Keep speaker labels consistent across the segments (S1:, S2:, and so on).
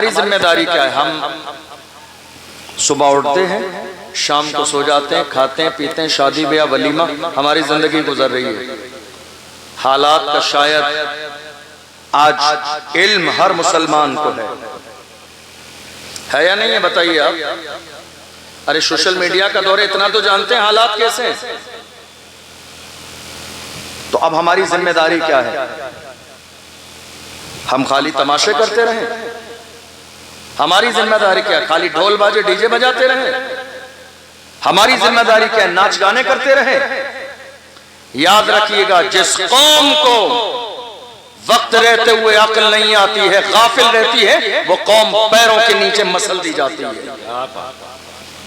S1: ہماری ذمہ داری کیا ہے؟ ہم صبح اٹھتے ہیں، شام کو سو جاتے ہیں، کھاتے ہیں پیتے ہیں، شادی بیاہ ولیمہ، ہماری زندگی گزر رہی ہے۔ حالات کا شاید آج علم ہر مسلمان کو ہے یا نہیں ہے؟ بتائیے آپ۔ ارے سوشل میڈیا کا دور ہے، اتنا تو جانتے ہیں حالات کیسے ہیں۔ تو اب ہماری ذمہ داری کیا ہے؟ ہم خالی تماشے کرتے رہیں؟ ہماری ذمہ داری کیا ہے؟ خالی ڈھول باجے ڈی جے بجاتے رہیں؟ ہماری ذمہ داری کیا ہے؟ ناچ گانے کرتے رہیں؟ یاد رکھیے گا، جس قوم کو وقت رہتے ہوئے عقل نہیں آتی ہے، غافل رہتی ہے، وہ قوم پیروں کے نیچے مسل دی جاتی ہے،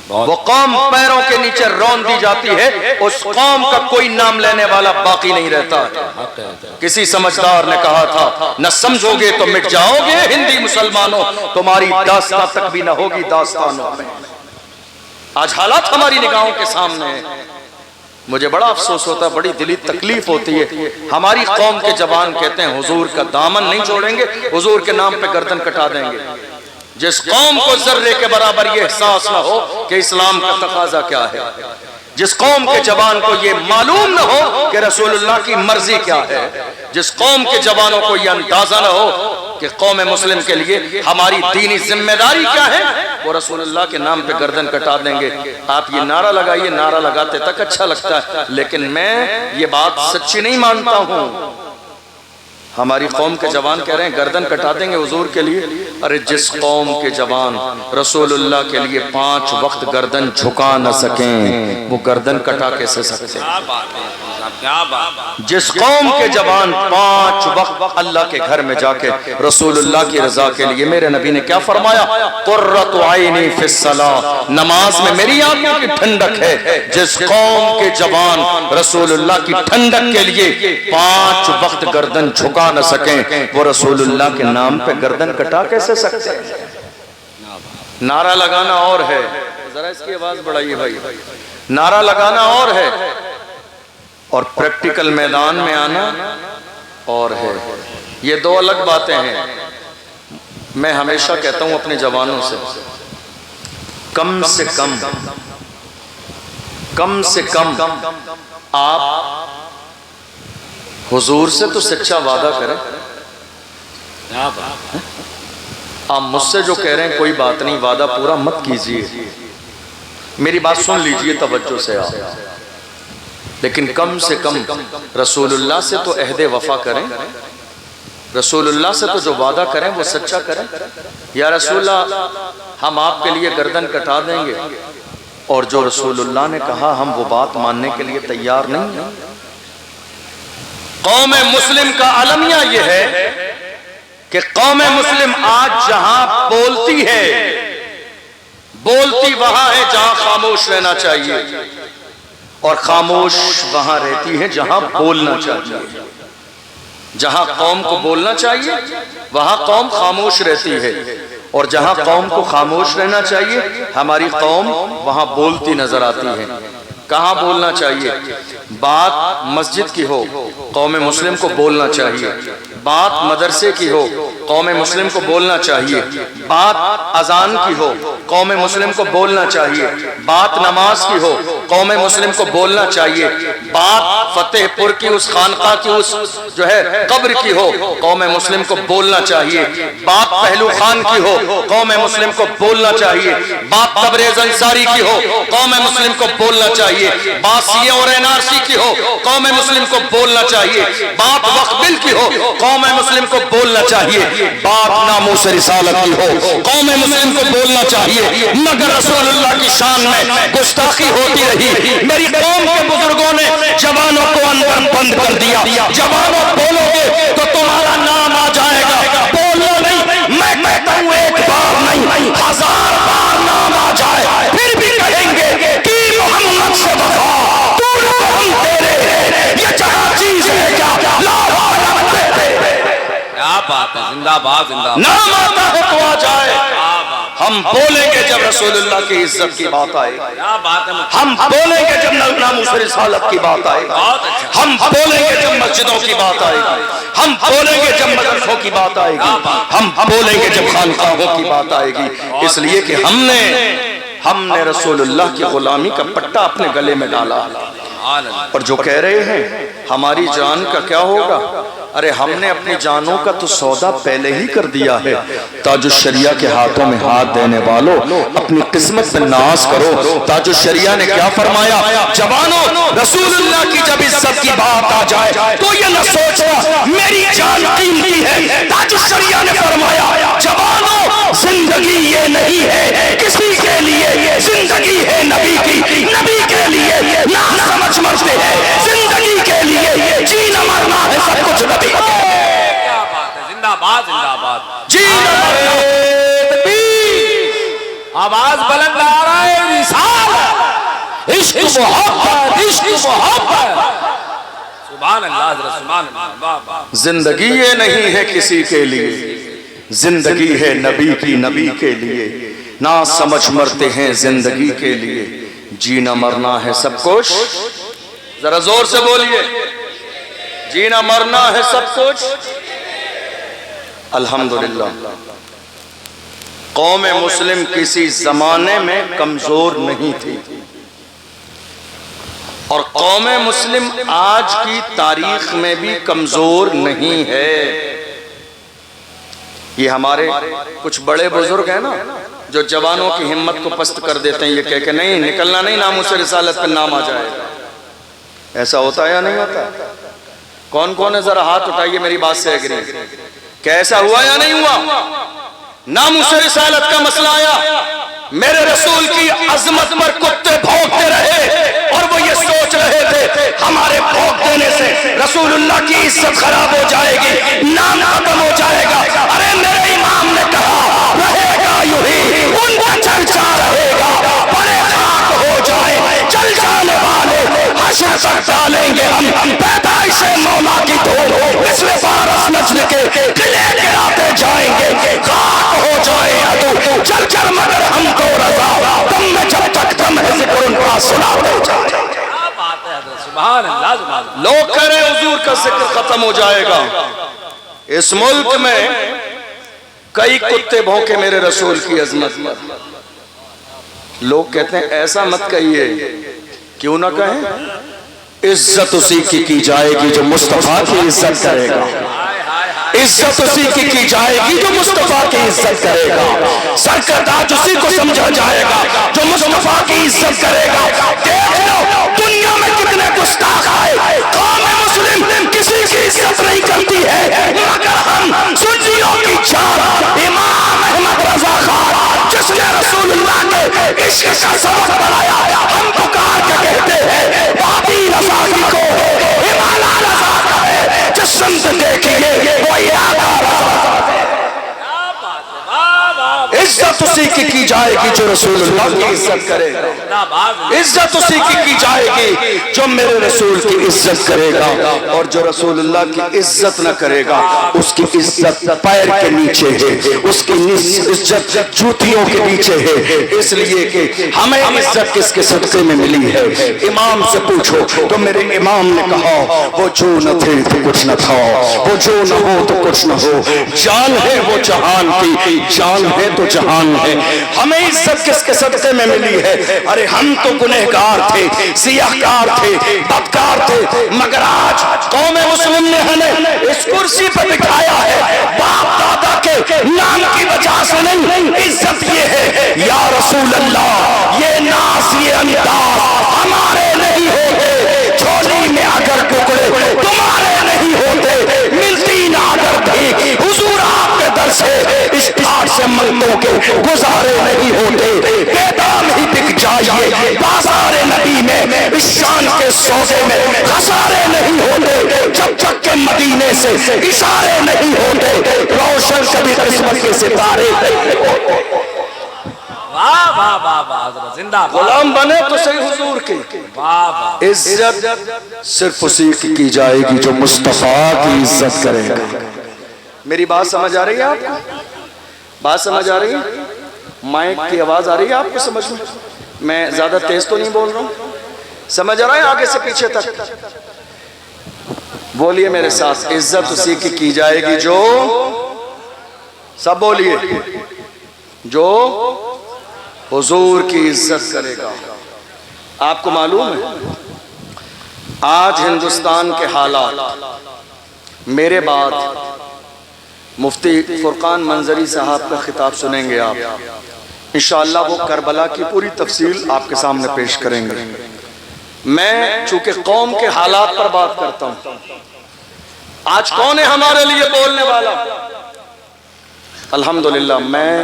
S1: وہ قوم پیروں کے نیچے رون دی جاتی ہے، اس قوم کا کوئی نام لینے والا باقی نہیں رہتا ہے۔ کسی سمجھدار نے کہا تھا، نہ سمجھو گے تو مٹ جاؤ گے ہندی مسلمانوں، تمہاری داستان تک بھی نہ ہوگی داستانوں میں۔ آج حالات ہماری نگاہوں کے سامنے ہیں۔ مجھے بڑا افسوس ہوتا ہے، بڑی دلی تکلیف ہوتی ہے۔ ہماری قوم کے جوان کہتے ہیں حضور کا دامن نہیں چھوڑیں گے، حضور کے نام پہ گردن کٹا دیں گے۔ جس قوم کو ذرے کے برابر یہ احساس نہ ہو کہ اسلام کا تقاضا کیا ہے، جس قوم کے جوان کو یہ معلوم نہ ہو کہ رسول اللہ کی مرضی کیا ہے، جس قوم کے جوانوں کو یہ اندازہ نہ ہو کہ قوم مسلم کے لیے ہماری دینی ذمہ داری کیا ہے، وہ رسول اللہ کے نام پہ گردن کٹا دیں گے۔ آپ یہ نعرہ لگائیے، نعرہ لگاتے تک اچھا لگتا ہے، لیکن میں یہ بات سچی نہیں مانتا ہوں۔ ہماری قوم کے جوان کہہ رہے ہیں گردن کٹا دیں گے حضور کے لیے۔ ارے جس قوم کے جوان رسول اللہ کے لیے 5 وقت گردن جھکا نہ سکیں، وہ گردن کٹا کیسے سکتے ہیں؟ جس قوم کے جوان 5 وقت اللہ کے گھر میں جا کے رسول اللہ کی رضا کے لیے، میرے نبی نے کیا فرمایا؟ قرۃ عینی فی الصلاۃ، نماز میں میری آنکھوں کی ٹھنڈک ہے۔ جس قوم کے جوان رسول اللہ کی ٹھنڈک کے لیے 5 وقت گردن جھکا نہ سکیں، وہ رسول اللہ کے نام پہ گردن کٹا کیسے سکتے ہیں؟ نعرہ لگانا اور ہے، ذرا اس کی آواز بڑھائیے بھائی، نعرہ لگانا اور ہے، اور پریکٹیکل میدان میں آنا اور ہے۔ یہ 2 الگ باتیں ہیں۔ میں ہمیشہ کہتا ہوں اپنے جوانوں سے، کم سے کم آپ حضور سے تو سچا وعدہ کریں۔ آپ مجھ سے جو کہہ رہے ہیں کوئی بات نہیں، وعدہ پورا مت کیجئے، میری بات سن لیجئے توجہ سے آپ، لیکن کم سے کم رسول اللہ سے تو عہد وفا کریں، رسول اللہ سے تو جو وعدہ کریں وہ سچا کریں۔ یا رسول اللہ ہم آپ کے لیے گردن کٹا دیں گے، اور جو رسول اللہ نے کہا ہم وہ بات ماننے کے لیے تیار نہیں ہیں۔ قوم مسلم کا المیہ یہ ہے کہ قوم مسلم آج جہاں بولتی ہے، بولتی وہاں ہے جہاں خاموش رہنا چاہیے، اور خاموش وہاں رہتی ہے جہاں بولنا چاہیے۔ جہاں قوم کو بولنا چاہیے وہاں قوم خاموش رہتی ہے، اور جہاں قوم کو خاموش رہنا چاہیے ہماری قوم وہاں بولتی نظر آتی ہے۔ کہاں بولنا چاہیے؟ بات مسجد کی ہو، قوم مسلم کو بولنا چاہیے۔ بات مدرسے کی ہو، قوم مسلم کو بولنا چاہیے۔ بات اذان کی ہو، قوم مسلم کو بولنا چاہیے۔ بات نماز کی ہو، قوم مسلم کو بولنا چاہیے۔ بات فتح پور کی اس خانقاہ کی اس جو ہے قبر کی ہو، قوم مسلم کو بولنا چاہیے۔ بات پہلو خان کی ہو، قوم مسلم کو بولنا چاہیے۔ بات تبریز انصاری کی ہو، قوم مسلم کو بولنا چاہیے۔ بات سی اور این آر سی کی ہو، قوم مسلم کو بولنا چاہیے۔ بات وقف بل کی ہو، قوم مسلم کو بولنا چاہیے۔ بات ناموس رسالت کی ہو، قوم مسلم کو بولنا چاہیے۔ مگر رسول اللہ کی شان میں گستاخی ہوتی رہی، میری قوم کے بزرگوں نے جوانوں کو اندر بند کر دیا۔ جوانوں بولو گے تو تمہارا نام آ جائے گا، بولو نہیں، میں کہتا ہوں 1 بار نہیں 1000 بار نام آ جائے پھر بھی کہیں گے کہ محمد سے وفا ہم تیرے، یہ جہاں چیز ہے کیا لا بات ہے، زندہ باد نام آتا ہے تو آ جائے۔ ہم ہم بولیں گے جب رسول اللہ کی عزت کی بات آئے گی، ہم بولیں گے جب ناموس رسالت کی بات آئے گی، ہم بولیں گے جب مسجدوں کی بات آئے گی، ہم بولیں گے جب مدرسوں کی بات آئے گی، ہم بولیں گے جب خانقاہوں کی بات آئے گی، اس لیے کہ ہم نے رسول اللہ کی غلامی کا پٹا اپنے گلے میں ڈالا۔ اور جو کہہ رہے ہیں ہماری جان کا کیا ہوگا، ارے ہم نے اپنی جانوں کا تو سودا پہلے ہی کر دیا ہے۔ تاج الشریعہ کے ہاتھوں میں ہاتھ دینے والوں اپنی قسمت سے ناز کرو۔ تاج الشریعہ نے کیا فرمایا، جوانوں رسول اللہ کی جب عزت کی بات آ جائے تو یہ نہ سوچنا میری جان قیمتی ہے۔ تاج الشریعہ نے فرمایا جوانوں زندگی یہ نہیں ہے کسی کے لیے، زندگی ہے نبی کی، نبی کے لیے نہ سمجھ مرتے ہیں، زندگی کے لیے جینا مرنا ہے سب کچھ نبی کے۔
S2: کیا بات ہے، زندہ باد زندہ باد،
S1: جینا مرنا
S2: آواز بلند آ رہا ہے، رسالت، عشق محبت، عشق محبت، سبحان اللہ حضرت، سبحان اللہ۔
S1: زندگی یہ نہیں ہے کسی کے لیے، زندگی ہے نبی کی، نبی کے لیے نہ سمجھ مرتے ہیں، زندگی کے لیے جینا مرنا ہے سب کچھ۔ ذرا زور سے بولیے، جینا مرنا ہے سب کچھ۔ الحمدللہ قوم مسلم کسی زمانے میں کمزور نہیں تھی، اور قوم مسلم آج کی تاریخ میں بھی کمزور نہیں ہے۔ یہ ہمارے کچھ بڑے بزرگ ہیں نا جو جوانوں کی ہمت کو پست کر دیتے ہیں، یہ کہہ کہ نہیں نکلنا نہیں، ناموس رسالت پہ نام آ جائے گا۔ ایسا ہوتا ہے یا نہیں ہوتا؟ کون کون ہے ذرا ہاتھ اٹھائیے میری بات سے ایگری کہ ایسا ہوا یا نہیں ہوا؟ ناموس رسالت کا مسئلہ آیا، میرے رسول کی عظمت پر کتے بھونکتے رہے اور وہ یہ سوچ رہے تھے ہمارے بھونک دینے سے رسول اللہ کی عزت خراب ہو جائے گی، نام ختم ہو جائے گا۔ ارے میرے امام نے کہا رہے گا یوں ہی، ان کا چرچا رہے گا، بڑے خاک ہو جائے چل جانے والے حشر تک ڈالیں گے ہم پیدائش مولا کی دھول، اس میں فارس نسل کے قلعے گراتے جائیں گے، خاک ہو جائے عدو چل چل مگر ہم کو رضا، تم میں جب تک دم ہے ذکر ان کا سناتے جائیں۔
S2: کیا بات ہے حضرت، سبحان اللہ سبحان اللہ۔
S1: لوگ کہہ رہے ہیں حضور کا ذکر ختم ہو جائے گا، اس ملک میں کئی کتے بھونکے میرے رسول کی عظمت پر۔ لوگ کہتے ہیں ایسا مت کہیے، کیوں نہ کہیں؟ عزت اسی کی جائے گی جو مصطفیٰ کی عزت کرے گا، عزت اسی کی جائے گی جو مصطفیٰ کی عزت کرے گا، سرکرداج اسی کو سمجھا جائے گا جو مصطفیٰ کی عزت کرے گا۔ دیکھ لو دنیا میں کتنے گستاخ آئے، قوم مسلم کسی کی عزت نہیں کرتی ہے، مگر ہم سنیوں کی جان امام احمد رضا خان جس نے رسول اللہ کے عشق کا سبق بنایا، ہم پکار کے کہتے ہیں بابی رضا کی کو ہمالا رضا کا ہے، جس سمت دیکھئے وہ یادہ رضا ہے۔ عزت اسی کی جائے گی جو رسول اللہ کی عزت کرے گا، عزت اسی کی جائے گی جو میرے رسول کی عزت کرے گا، اور جو رسول اللہ کی عزت نہ کرے گا اس کی عزت پیر کے نیچے ہے، اس کی عزت جوتیوں کے نیچے ہے۔ اس لیے کہ ہمیں عزت کس کے صدقے میں ملی ہے؟ امام سے پوچھو تو میرے امام نے کہا وہ جو نہ تھے تو کچھ نہ تھا، وہ جو نہ ہو تو کچھ نہ ہو، جان ہے وہ جہان کی، جان ہے تو جہان ہے۔ ہمیں عزت کس کے صدقے میں ملی ہے؟ ارے ہم تو گنہگار تھے، سیاہکار تھے، بدکار تھے، مگر آج قوم مسلم نے ہمیں اس کرسی پر بٹھایا ہے باپ دادا کے نام کی وجہ سے نہیں، عزت یہ ہے یا رسول اللہ یہ ناز یہ انداز ہمارے نہیں ہوتے، جھولی میں اگر ٹکڑے تمہارے نہیں ہوتے، ملتی نہ اگر بھی حضور آپ کے در سے اس ٹھاٹ سے منگتوں کے گزارے نہیں ہوتے، بے دام ہی بک جائیے بازار نبی میں، اس شان کے سودے میں خسارے نہیں ہوتے، جب تک کہ مدینے سے اشارے نہیں ہوتے، روشن کبھی قسمت کے ستارے نہیں ہوتے۔
S2: واہ واہ واہ واہ حضرت، زندہ باد،
S1: غلام بنے تو صحیح حضور کی
S2: واہ واہ۔
S1: عزت صرف اسی کی جائے گی جو مصطفیٰ کی عزت کرے گا۔ میری بات سمجھ آ رہی ہے آپ کو؟ بات سمجھ آ رہی ہے؟ مائک کی آواز آ رہی ہے آپ کو سمجھ میں زیادہ تیز تو نہیں بول رہا ہوں؟ سمجھ آ رہا ہے آگے سے پیچھے تک؟ بولیے میرے ساتھ، عزت اسی کی جائے گی جو، سب بولیے، جو حضور کی عزت کرے گا۔ آپ کو معلوم ہے آج ہندوستان کے حالات، میرے بعد مفتی فرقان منظری صاحب کا خطاب سنیں گے آپ، انشاءاللہ وہ کربلا کی پوری تفصیل آپ کے سامنے پیش کریں گے۔ میں چونکہ قوم کے حالات پر بات کرتا ہوں، آج کون ہے ہمارے لیے بولنے والا؟ الحمدللہ میں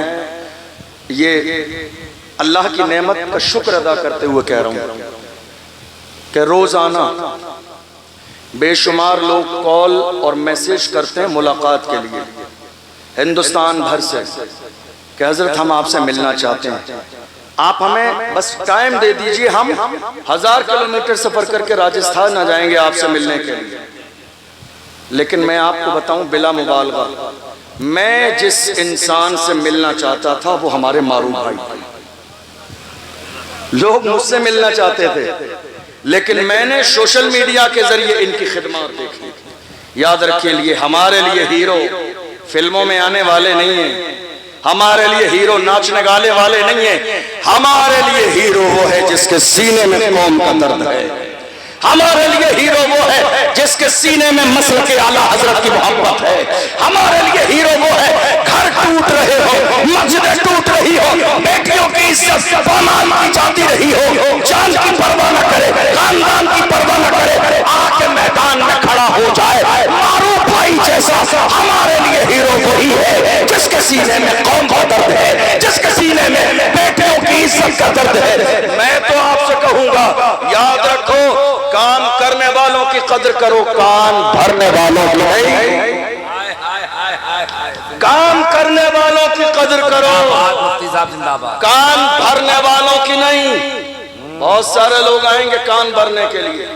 S1: یہ اللہ کی نعمت کا شکر ادا کرتے ہوئے کہہ رہا ہوں کہ روزانہ بے شمار لوگ کال اور میسیج کرتے ہیں ملاقات کے لیے ہندوستان بھر سے کہ حضرت ہم آپ سے ملنا چاہتے ہیں، آپ ہمیں بس ٹائم دے دیجئے، ہم 1000 کلومیٹر سفر کر کے راجستھان نہ جائیں گے آپ سے ملنے کے لیے۔ لیکن میں آپ کو بتاؤں بلا مبالغہ، میں جس انسان سے ملنا چاہتا تھا وہ ہمارے معروف بھائی، لوگ مجھ سے ملنا چاہتے تھے لیکن میں نے سوشل میڈیا کے ذریعے ان کی خدمات دیکھی۔ یاد رکھیے لیے ہمارے لیے ہیرو فلموں میں آنے والے نہیں ہیں، ہمارے لیے ہیرو ناچنے گانے والے نہیں ہیں، ہمارے لیے ہیرو وہ ہے جس کے سینے میں قوم کا درد ہے، ہمارے لیے ہیرو وہ ہے جس کے سینے میں مسلک اعلیٰ حضرت کی محبت ہے، ہمارے لیے ہیرو وہ ہے گھر ٹوٹ رہے ہو، مسجدیں ٹوٹ رہی ہو، بیٹیوں کی عزت پامال کی جاتی رہی ہو، جان کی پرواہ نہ کرے، خاندان کی پرواہ نہ کرے، آ کے میدان میں کھڑا ہو جائے، معروف بھائی جیسا ہمارے لیے ہیرو وہی ہے جس کے سینے میں قوم کا درد ہے، جس کے سینے میں بیٹیوں کی عزت کا درد ہے۔ میں تو آپ سے کہوں گا یاد رکھو، کام کرنے والوں کی قدر کرو، کان بھرنے والوں کی نہیں، کام کرنے والوں کی قدر کرو، کان بھرنے والوں کی نہیں۔ بہت سارے لوگ آئیں گے کان بھرنے کے لیے،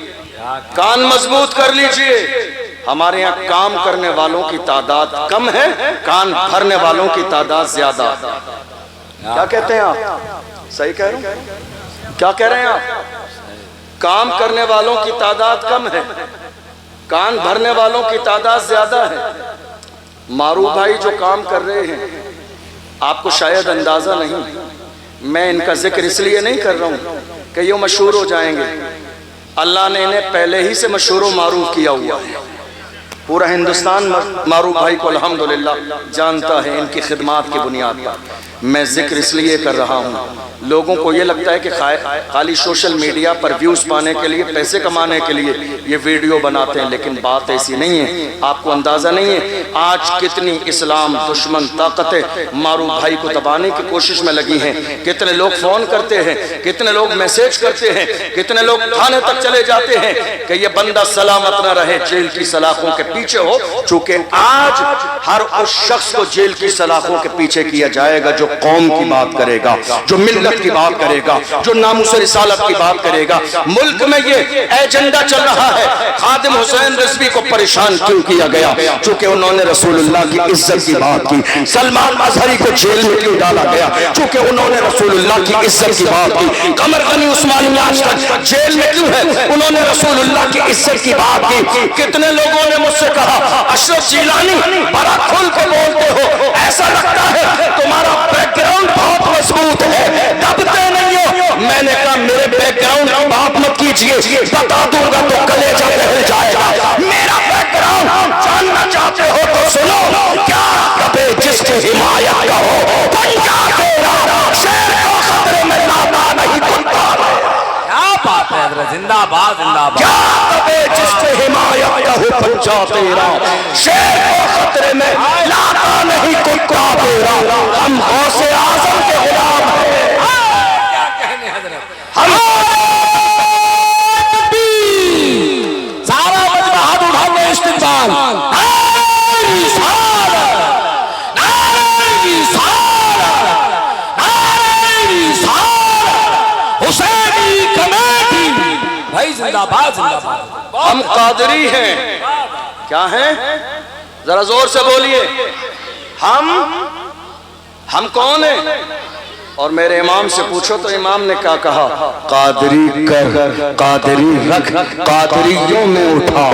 S1: کان مضبوط کر لیجئے، ہمارے یہاں کام کرنے والوں کی تعداد کم ہے، کان بھرنے والوں کی تعداد زیادہ۔ کیا کہتے ہیں آپ؟ صحیح کہہ رہے ہیں؟ کیا کہہ رہے ہیں آپ؟ کام کرنے والوں کی تعداد کم ہے، کان بھرنے والوں کی تعداد زیادہ ہے۔ معروف بھائی جو کام کر رہے ہیں آپ کو شاید اندازہ نہیں، میں ان کا ذکر اس لیے نہیں کر رہا ہوں کہ یہ مشہور ہو جائیں گے، اللہ نے انہیں پہلے ہی سے مشہور و معروف کیا ہوا ہے، پورا ہندوستان معروف بھائی کو الحمدللہ جانتا ہے ان کی خدمات کی بنیاد پر۔ میں ذکر اس لیے کر رہا ہوں، لوگوں کو یہ لگتا ہے کہ خالی سوشل میڈیا پر ویوز پانے کے لیے، پیسے کمانے کے لیے یہ ویڈیو بناتے ہیں، لیکن بات ایسی نہیں ہے، آپ کو اندازہ نہیں ہے آج کتنی اسلام دشمن طاقتیں معروف بھائی کو دبانے کی کوشش میں لگی ہیں، کتنے لوگ فون کرتے ہیں، کتنے لوگ میسیج کرتے ہیں، کتنے لوگ تھانے تک چلے جاتے ہیں کہ یہ بندہ سلامت نہ رہے، جیل کی سلاخوں کے پیچھے ہو، چونکہ آج ہر اس شخص کو جیل کی سلاخوں کے پیچھے کیا جائے گا جو قوم کی بات کرے گا، جو ملت کی بات کرے گا، جو ناموس رسالت کی بات کرے گا۔ ملک میں یہ ایجنڈا چل رہا ہے، خادم حسین رضوی کو پریشان کیوں کیا گیا؟ چونکہ انہوں نے رسول اللہ کی عزت کی بات کی۔ سلمان اظہری کو جیل میں کیوں ڈالا گیا؟ چونکہ انہوں نے رسول اللہ کی عزت کی بات کی۔ قمر غنی عثمانی آج تک جیل میں کیوں ہے؟ انہوں نے رسول اللہ کی عزت کی بات کی۔ کتنے لوگوں نے مجھ سے کہا اشرف جیلانی بڑا کھل کے بولتے ہو، ایسا لگتا ہے تمہارا بیک گراؤنڈ بہت مضبوط ہے، دبتے نہیں ہو۔ میں نے کہا میرے بیک گراؤنڈ کی بات مت کیجئے، بتا دوں گا تو کلیجہ دہل جائے گا۔ میرا بیک گراؤنڈ جاننا چاہتے ہو تو سنو، کیا کبھی جس کی حمایت کا ہو پنجا تیرا، شیر کو خطرے میں لانا نہیں بنتا ہے۔
S2: کیا بات ہے حضرت، زندہ باد زندہ باد۔
S1: کیا کبھی جس کی حمایت کا ہو پنجا تیرا، شیر کو خطرے میں لانا نہیں کتا تیرا۔ ہم غوث اعظم کے غلام ہیں،
S2: کیا کہنے حضرت، سارا مجمع ہاتھ اٹھا کے استقبال، حسینی کمیٹی بھائی زندہ باد زندہ باد۔
S1: ہم قادری ہیں، کیا ہیں؟ ذرا زور سے بولیے، ہم کون ہیں؟ اور میرے امام سے پوچھو تو امام نے کیا کہا؟ قادری کر قادری رکھ قادریوں میں اٹھا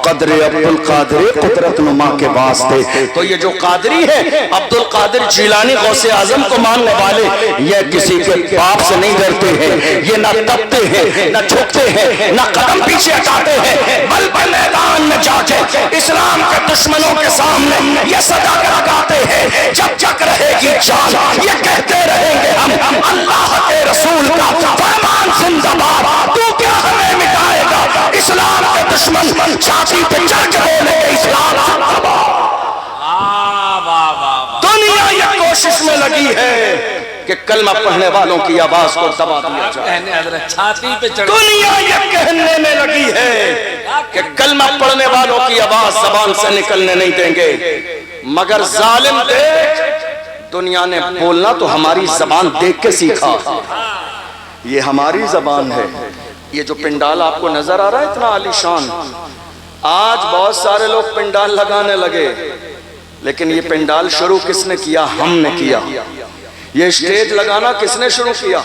S1: قدر عبدالقادر قدرت نما کے واسطے. تو یہ جو قادری ہے عبدالقادر جیلانی غوث اعظم کو ماننے والے یہ کسی کے باپ سے نہیں ڈرتے ہیں، یہ نہ دبتے ہیں نہ جھکتے ہیں نہ قدم پیچھے ہٹاتے ہیں، بلکہ میدان میں جا کے اسلام کے دشمنوں کے سامنے یہ صدا لگاتے ہیں جب تک رہے گی جان یہ کہتے رہیں گے ہم اللہ کے رسول کا فرمان زندہ باد. تو کیا ہمیں مٹائے گا؟ اسلام کے دشمن چھاتی پہ چڑھ کے بولے اسلام زندہ باد. دنیا یہ کوشش میں لگی ہے کہ کلمہ پڑھنے والوں کی آواز کو دبا دیا جائے.
S2: چھاتی پہ چڑھ
S1: دنیا یہ کہنے میں لگی ہے کہ کلمہ پڑھنے والوں کی آواز زبان سے نکلنے نہیں دیں گے. مگر ظالم دیکھ دنیا نے بولنا تو ہماری زبان دیکھ کے سیکھا. یہ ہماری زبان ہے. یہ جو پنڈال آپ کو نظر آ رہا ہے اتنا عالی شان، آج بہت سارے لوگ پنڈال لگانے لگے، لیکن یہ پنڈال شروع کس نے کیا؟ ہم نے کیا. یہ سٹیج لگانا کس نے شروع کیا؟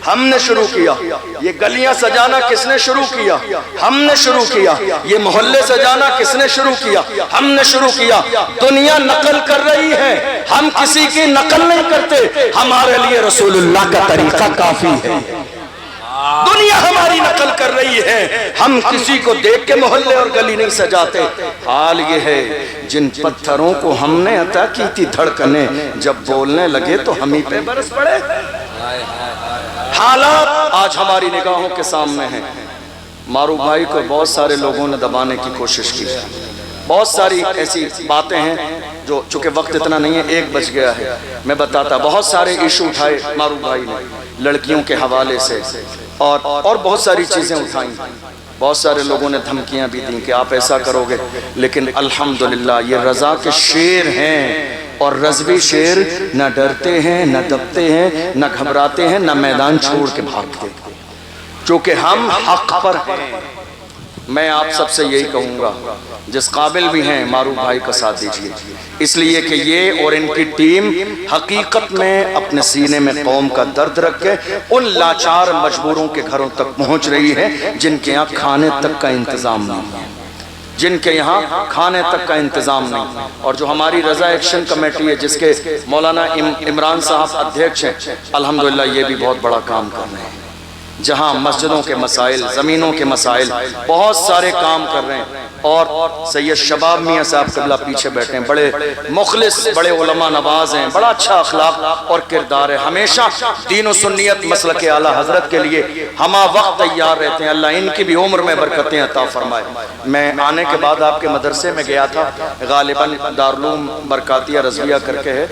S1: ہم نے شروع کیا. یہ گلیاں سجانا کس نے شروع کیا؟ ہم نے شروع کیا. یہ محلے سجانا کس نے شروع کیا؟ ہم نے شروع کیا. دنیا نقل کر رہی ہے، ہم کسی کی نقل نہیں کرتے. ہمارے لیے رسول اللہ کا طریقہ کافی ہے. دنیا ہماری نقل کر رہی ہے، ہم کسی کو دیکھ کے محلے اور گلی نہیں سجاتے. حال یہ ہے جن پتھروں کو ہم نے عطا کی تھی دھڑکنیں جب بولنے لگے تو ہم ہی پہ برس پڑے. حالات آج ہماری نگاہوں کے سامنے ہیں. معروف بھائی کو بہت سارے لوگوں نے دبانے کی کوشش کی. بہت ساری ایسی باتیں ہیں جو چونکہ وقت اتنا نہیں ہے، 1 بج گیا ہے، میں بتاتا. بہت سارے ایشو اٹھائے معروف بھائی نے لڑکیوں کے حوالے سے اور بہت ساری چیزیں اٹھائیں. بہت سارے لوگوں نے دھمکیاں بھی دیں کہ آپ ایسا کرو گے، لیکن الحمدللہ یہ رضا کے شیر ہیں. اور رضوی شیر نہ ڈرتے ہیں نہ دبتے ہیں نہ گھبراتے ہیں نہ میدان چھوڑ کے بھاگتے، چونکہ ہم حق پر ہیں. میں آپ سب سے یہی کہوں گا جس قابل بھی ہیں معروف بھائی کا ساتھ دیجئے، اس لیے کہ یہ اور ان کی ٹیم حقیقت میں اپنے سینے میں قوم کا درد رکھ کے ان لاچار مجبوروں کے گھروں تک پہنچ رہی ہے جن کے یہاں کھانے تک کا انتظام نہیں، اور جو ہماری رضا ایکشن کمیٹی ہے جس کے مولانا عمران صاحب ادھیکش ہیں، الحمدللہ یہ بھی بہت بڑا کام کر رہے ہیں. جہاں مسجدوں کے مسائل، زمینوں کے مسائل، بہت سارے کام کر رہے ہیں. اور سید شباب میاں صاحب قبلہ پیچھے بیٹھے ہیں، بڑے مخلص، بڑے علماء نواز ہیں، بڑا اچھا اخلاق اور کردار ہے. ہمیشہ دین و سنیت مسلک اعلیٰ حضرت کے لیے ہمہ وقت تیار رہتے ہیں. اللہ ان کی بھی عمر میں برکتیں عطا فرمائے. میں آنے کے بعد آپ کے مدرسے میں گیا تھا، غالباً دارالعلوم برکاتیہ رضویہ کر کے ہے،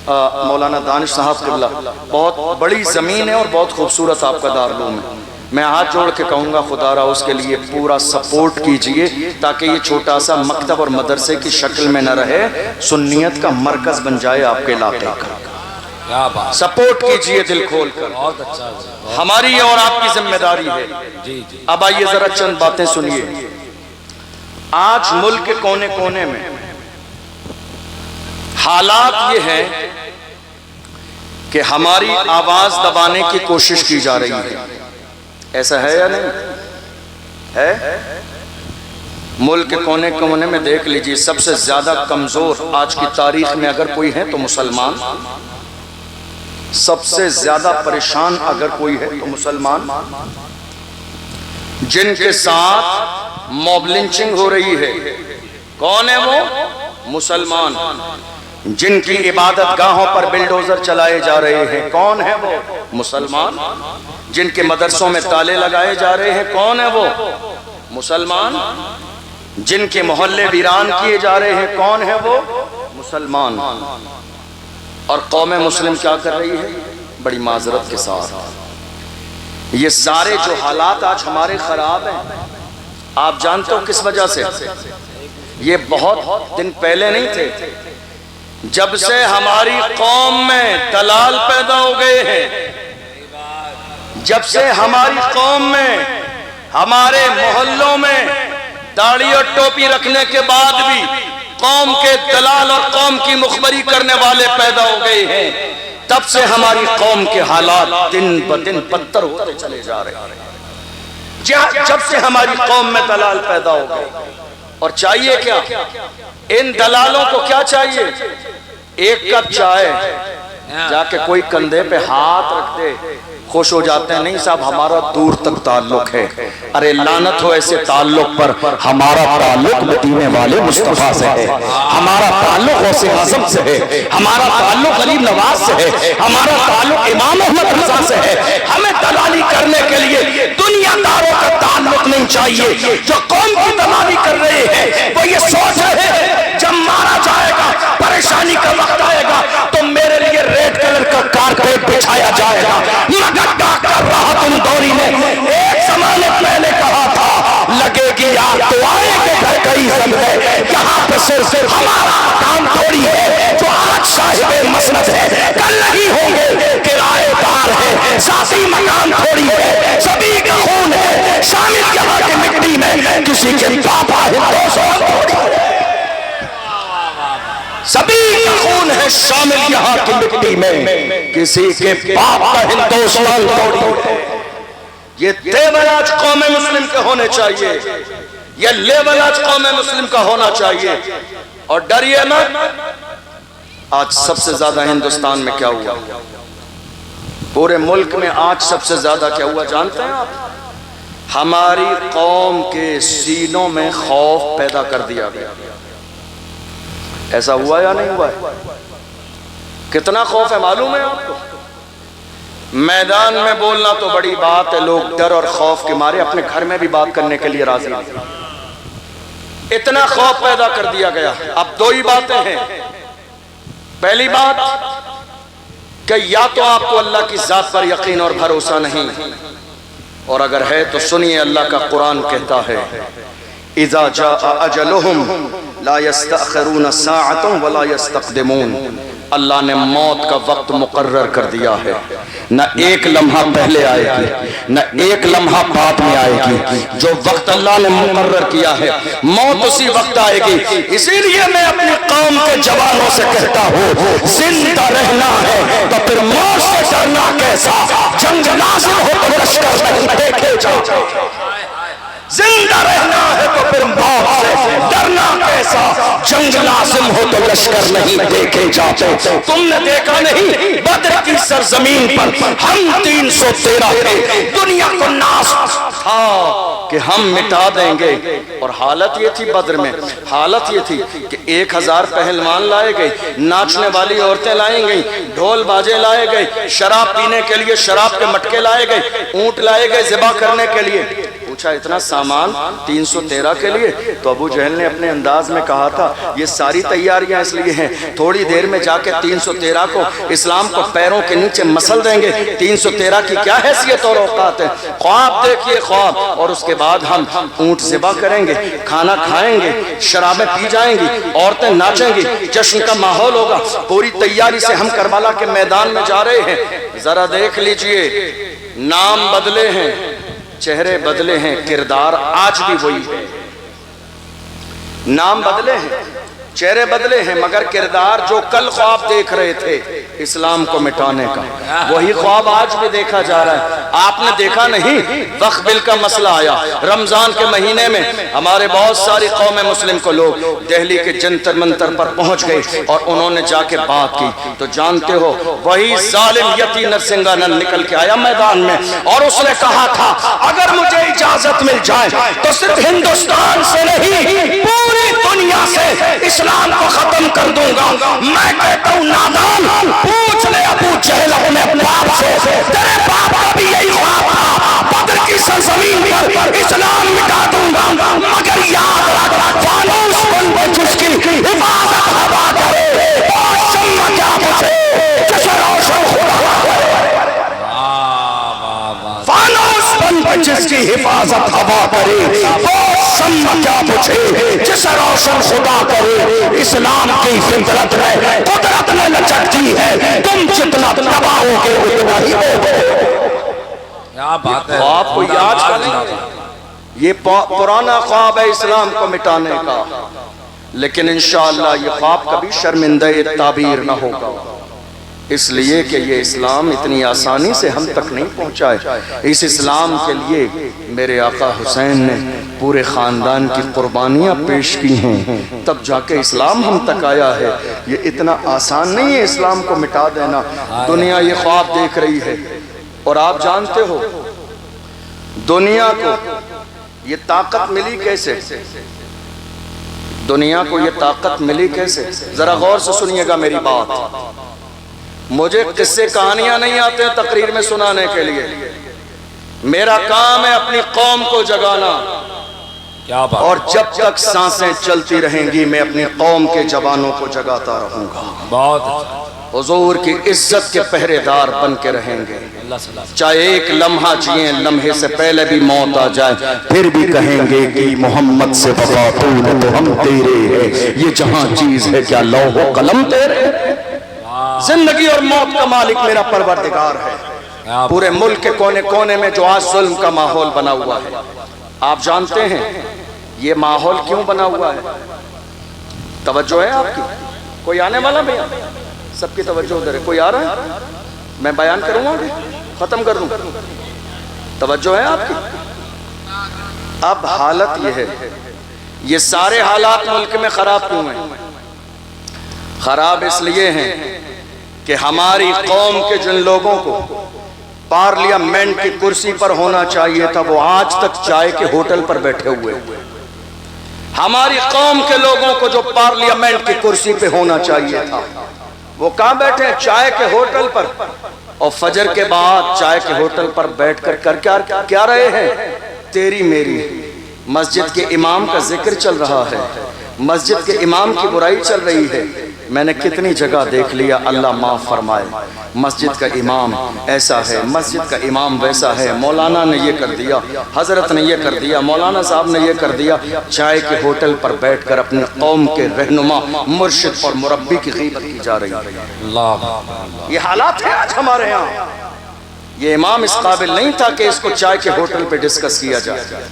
S1: مولانا دانش صاحب قبلہ. بہت بڑی زمین ہے اور بہت خوبصورت آپ کا دارالعلوم ہے. میں ہاتھ جوڑ کے کہوں گا خدا را اس کے لیے پورا سپورٹ کیجئے تاکہ یہ چھوٹا سا مکتب اور مدرسے کی شکل میں نہ رہے، سنیت کا مرکز بن جائے آپ کے علاقے کا. سپورٹ کیجئے دل کھول کر، ہماری اور آپ کی ذمہ داری ہے. اب آئیے ذرا چند باتیں سنیے. آج ملک کے کونے کونے میں حالات یہ ہیں کہ ہماری آواز دبانے کی کوشش کی جا رہی ہے. ایسا ہے یا نہیں ہے؟ ملک کے کونے کونے میں دیکھ لیجئے، سب سے زیادہ کمزور آج کی تاریخ میں اگر کوئی ہے تو مسلمان. سب سے زیادہ پریشان اگر کوئی ہے تو مسلمان. جن کے ساتھ موب لنچنگ ہو رہی ہے کون ہے وہ؟ مسلمان. جن کی عبادت گاہوں پر بلڈوزر چلائے جا رہے ہیں کون ہے وہ؟ مسلمان. جن کے مدرسوں میں تالے لگائے جا رہے ہیں کون ہے وہ؟ مسلمان. جن کے محلے ویران کیے جا رہے ہیں کون ہے وہ؟ مسلمان. اور قوم مسلم کیا کر رہی ہے؟ بڑی معذرت کے ساتھ یہ سارے جو حالات آج ہمارے خراب ہیں، آپ جانتے ہو کس وجہ سے؟ یہ بہت دن پہلے نہیں تھے، جب سے ہماری قوم میں دلال پیدا ہو گئے ہیں، جب سے ہماری قوم میں، ہمارے محلوں میں داڑھی اور ٹوپی رکھنے کے بعد بھی قوم کے دلال اور قوم کی مخبری کرنے والے پیدا ہو گئے ہیں. تب سے ہماری قوم کے حالات دن بدن بدتر ہوتے چلے جا رہے ہیں، جب سے ہماری قوم میں دلال پیدا ہو گئے۔ اور چاہیے کیا؟ ان دلالوں کو کیا چاہیے؟ ایک کپ چائے جا کے کوئی کندھے پہ ہاتھ رکھ دے، خوش ہو جاتے ہیں، نہیں صاحب ہمارا دور تک تعلق ہے۔ ارے لعنت ہو ایسے تعلق پر، ہمارا تعلق مدینے والے مصطفیٰ سے ہے، ہمارا تعلق غوث اعظم سے ہے، ہمارا تعلق غریب نواز سے ہے، ہمارا تعلق امام احمد رضا سے ہے۔ ہمیں دلالی کرنے کے لیے دنیا داروں کا تعلق نہیں چاہیے۔ جو قوم کی دلالی کر رہے ہیں وہ یہ سوچ رہے ہیں جب مارا جائے گا، پریشانی کا وقت آئے گا تو میرے لیے ریڈ کلر کا کارپیٹ بچھایا جائے گا۔ مگر ڈاکٹر راحت اندوری نے ایک زمانے پہلے کہا تھا، لگے گی آگ تو آئے گے گھر کئی زمرے، یہاں پہ صرف ہمارا کام تھوڑی ہے جو آج صاحب مسند ہے، کل نہیں ہوں گے کرائے دار ہے، ذاتی مکان تھوڑی ہے، سبھی کا خون ہے شامل یہاں کی مٹی میں، کسی کے پاپا ہندوستان سبھی کا خون ہے شامل یہاں کی مٹی میں، کسی کے باپ کا ہندوستان توڑی ہے۔ یہ تیور آج قوم مسلم کے ہونے چاہیے، یہ لیول آج قوم مسلم کا ہونا چاہیے۔ اور ڈریے مت۔ آج سب سے زیادہ ہندوستان میں کیا ہوا؟ پورے ملک میں آج سب سے زیادہ کیا ہوا جانتے ہیں آپ؟ ہماری قوم کے سینوں میں خوف پیدا کر دیا گیا۔ ایسا ہوا یا نہیں ہوا ہے؟ کتنا خوف ہے معلوم ہے آپ کو؟ میدان میں بولنا تو بڑی بات ہے، لوگ ڈر اور خوف کے مارے اپنے گھر میں بھی بات کرنے کے لیے راضی نہیں۔ اتنا خوف پیدا کر دیا گیا۔ اب دو ہی باتیں ہیں۔ پہلی بات کہ یا تو آپ کو اللہ کی ذات پر یقین اور بھروسہ نہیں، اور اگر ہے تو سنیے اللہ کا قرآن کہتا ہے اذا جاء اجلهم لا يستأخرون ساعة ولا يستقدمون۔ اللہ نے موت کا وقت مقرر کر دیا ہے، نہ ایک لمحہ پہلے آئے گی نہ ایک لمحہ بعد میں آئے گی۔ جو وقت اللہ نے مقرر کیا ہے موت اسی وقت آئے گی۔ اسی لیے میں اپنی قوم کے جوانوں سے کہتا ہوں، زندہ رہنا ہے تو پھر موت سے ڈرنا کیسا؟ جنگ نازل ہو تو لشکر نہیں دیکھے جاؤ۔ زندہ رہنا ہے تو پھر موت سے ڈرنا کیسا؟ جنگ لازم ہو تو لشکر نہیں دیکھے جاتے۔ تم نے دیکھا نہیں بدر کی سرزمین پر ہم 313 تھے، دنیا کو ناز تھا کہ ہم مٹا دیں گے، اور حالت یہ تھی بدر میں، حالت یہ تھی کہ 1000 پہلوان لائے گئے، ناچنے والی عورتیں لائیں گئی، ڈھول باجے لائے گئے، شراب پینے کے لیے شراب کے مٹکے لائے گئے، اونٹ لائے گئے ذبح کرنے کے لیے۔ پوچھا اتنا سامان 313 کے لیے؟ تو ابو جہل نے اپنے انداز میں کہا تھا یہ ساری تیاریاں اس لیے ہیں تھوڑی دیر میں جا کے 313 کو اسلام کو پیروں کے نیچے مسل دیں گے۔ 313 کی کیا حیثیت اور اوقات ہے؟ خواب دیکھیے خواب، اور اس کے بعد ہم اونٹ ذبح کریں گے، کھانا کھائیں گے، شرابیں پی جائیں گی، عورتیں ناچیں گی، جشن کا ماحول ہوگا۔ پوری تیاری سے ہم کربلا کے میدان میں جا رہے ہیں۔ ذرا دیکھ لیجئے، نام بدلے ہیں، چہرے بدلے ہیں، کردار آج بھی وہی ہے۔ نام بدلے ہیں، چہرے بدلے ہیں، مگر کردار جو کل خواب دیکھ رہے تھے اسلام کو مٹانے کا، وہی خواب آج بھی دیکھا جا رہا ہے۔ آپ نے دیکھا نہیں وقف بل کا مسئلہ آیا رمضان کے مہینے میں، ہمارے بہت ساری قوم مسلم کو لوگ دہلی کے جنتر منتر پر پہنچ گئے اور انہوں نے جا کے بات کی، تو جانتے ہو وہی ظالم یتی نرسنگانند نکل کے آیا میدان میں، اور اس نے کہا تھا اگر مجھے اجازت مل جائے تو صرف ہندوستان سے نہیں پوری دنیا سے اسلام کو ختم کر دوں گا۔ میں کہتا ہوں نادان، پوچھ لے ابو جہل اپنے باپ سے، تیرے باپ کا بھی یہی خواب تھا بدر کی سرزمین پر اسلام مٹا دوں گا، مگر یاد رکھ فانوس بن کے جس کی حفاظت ہوا کرے اور شمع کیا بچے جسے روشن خدا کرے۔ فانوس بن کے جس کی حفاظت ہوا کرے اور شمع کیا بچے جسے روشن خدا کرے۔ اسلام کی فطرت ہے، قدرت نے لچکتی ہے، تم جتنا دباؤ گے اتنا ہی ہوگے۔
S2: کیا بات ہے،
S1: خواب کو یاد کریں، یہ پرانا خواب ہے اسلام کو مٹانے کا، لیکن انشاءاللہ یہ خواب کبھی شرمندہ تعبیر نہ ہوگا، اس لیے کہ یہ اسلام اتنی آسانی سے ہم تک نہیں پہنچا ہے۔ اس اسلام کے لیے میرے آقا حسین نے پورے خاندان کی قربانیاں پیش کی ہیں، تب جا کے اسلام ہم تک آیا ہے۔ یہ اتنا آسان نہیں ہے اسلام کو مٹا دینا۔ دنیا یہ خواب دیکھ رہی ہے، اور آپ جانتے ہو دنیا کو یہ طاقت ملی کیسے؟ دنیا کو یہ طاقت ملی کیسے؟ ذرا غور سے سنیے گا میری بات۔ مجھے قصے کہانیاں نہیں آتے ہیں تقریر میں سنانے کے لیے، میرا کام ہے اپنی قوم کو جگانا،
S2: کیا بات،
S1: اور جب تک سانسیں چلتی رہیں گی میں اپنی قوم کے جوانوں کو جگاتا رہوں گا۔
S2: بہت اچھا،
S1: حضور کی عزت کے پہرے دار بن کے رہیں گے،
S2: اللہ صلی اللہ علیہ
S1: چاہے ایک لمحہ جئیں، لمحے سے پہلے بھی موت آ جائے پھر بھی کہیں گے کہ محمد سے وفا تو ہم تیرے ہیں، یہ جہاں چیز ہے کیا لوح و قلم تیرے؟ زندگی اور موت کا مالک میرا پروردگار ہے۔ پورے ملک کے کونے کونے میں جو آج ظلم کا ماحول بنا ہوا ہے، آپ جانتے ہیں یہ ماحول کیوں بنا ہوا ہے؟ توجہ ہے آپ کی؟ کوئی آنے والا بھی؟ سب کی توجہ ادھر ہے، کوئی آ رہا ہے؟ میں بیان کروں گا، ختم کر دوں؟ توجہ ہے آپ کی؟ اب حالت یہ ہے، یہ سارے حالات ملک میں خراب کیوں ہیں؟ خراب اس لیے ہیں کہ ہماری قوم کے جن لوگوں کو پارلیمنٹ کی کرسی پر ہونا چاہیے تھا وہ آج تک چائے کے ہوٹل پر بیٹھے ہوئے۔ ہماری قوم کے لوگوں کو جو پارلیمنٹ کی کرسی پہ ہونا چاہیے تھا وہ کہاں بیٹھے ہیں؟ چائے کے ہوٹل پر، اور فجر کے بعد چائے کے ہوٹل پر بیٹھ کر کیا رہے ہیں؟ تیری میری مسجد کے امام کا ذکر چل رہا ہے، مسجد کے امام کی برائی چل رہی ہے۔ میں نے کتنی جگہ دیکھ لیا، اللہ معاف فرمائے، مسجد کا امام ایسا ہے، مسجد کا امام ویسا ہے، مولانا نے یہ کر دیا، حضرت نے یہ کر دیا، مولانا صاحب نے یہ کر دیا، چائے کے ہوٹل پر بیٹھ کر اپنی قوم کے رہنما، مرشد اور مربی کی غیبت کی جا رہی ہے۔
S2: اللہ،
S1: یہ حالات ہیں آج ہمارے ہاں۔ یہ امام اس قابل نہیں تھا کہ اس کو چائے کے ہوٹل پہ ڈسکس کیا جائے۔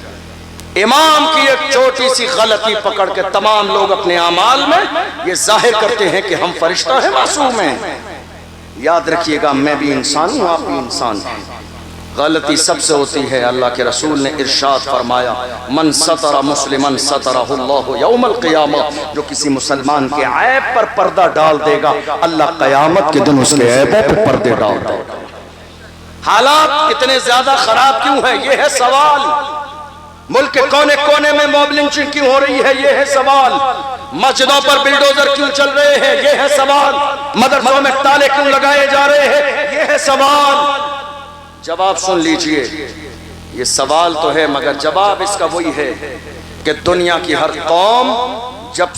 S1: امام کی ایک چھوٹی سی غلطی پکڑ کے تمام لوگ اپنے اعمال میں یہ ظاہر کرتے ہیں کہ ہم فرشتہ ہیں، معصوم ہیں۔ یاد رکھیے گا میں بھی انسان ہوں، آپ بھی انسان ہیں، غلطی سب سے ہوتی ہے۔ اللہ کے رسول نے ارشاد فرمایا، من ستر مسلمن سترہ اللہ یوم القیامہ، جو کسی مسلمان کے عیب پر پردہ ڈال دے گا اللہ قیامت کے دن اس کے عیبوں پر پردے ڈال دے گا۔ حالات اتنے زیادہ خراب کیوں ہیں؟ یہ ہے سوال۔ ملک کے کونے کونے میں موب لنچنگ کیوں ہو رہی ہے؟ یہ ہے سوال۔ مسجدوں پر بلڈوزر کیوں چل رہے ہیں؟ یہ ہے سوال۔ مدرسوں میں تالے کیوں لگائے جا رہے ہیں؟ یہ ہے سوال۔ جواب سن لیجئے، یہ سوال تو ہے مگر جواب اس کا وہی ہے کہ دنیا کی ہر قوم جب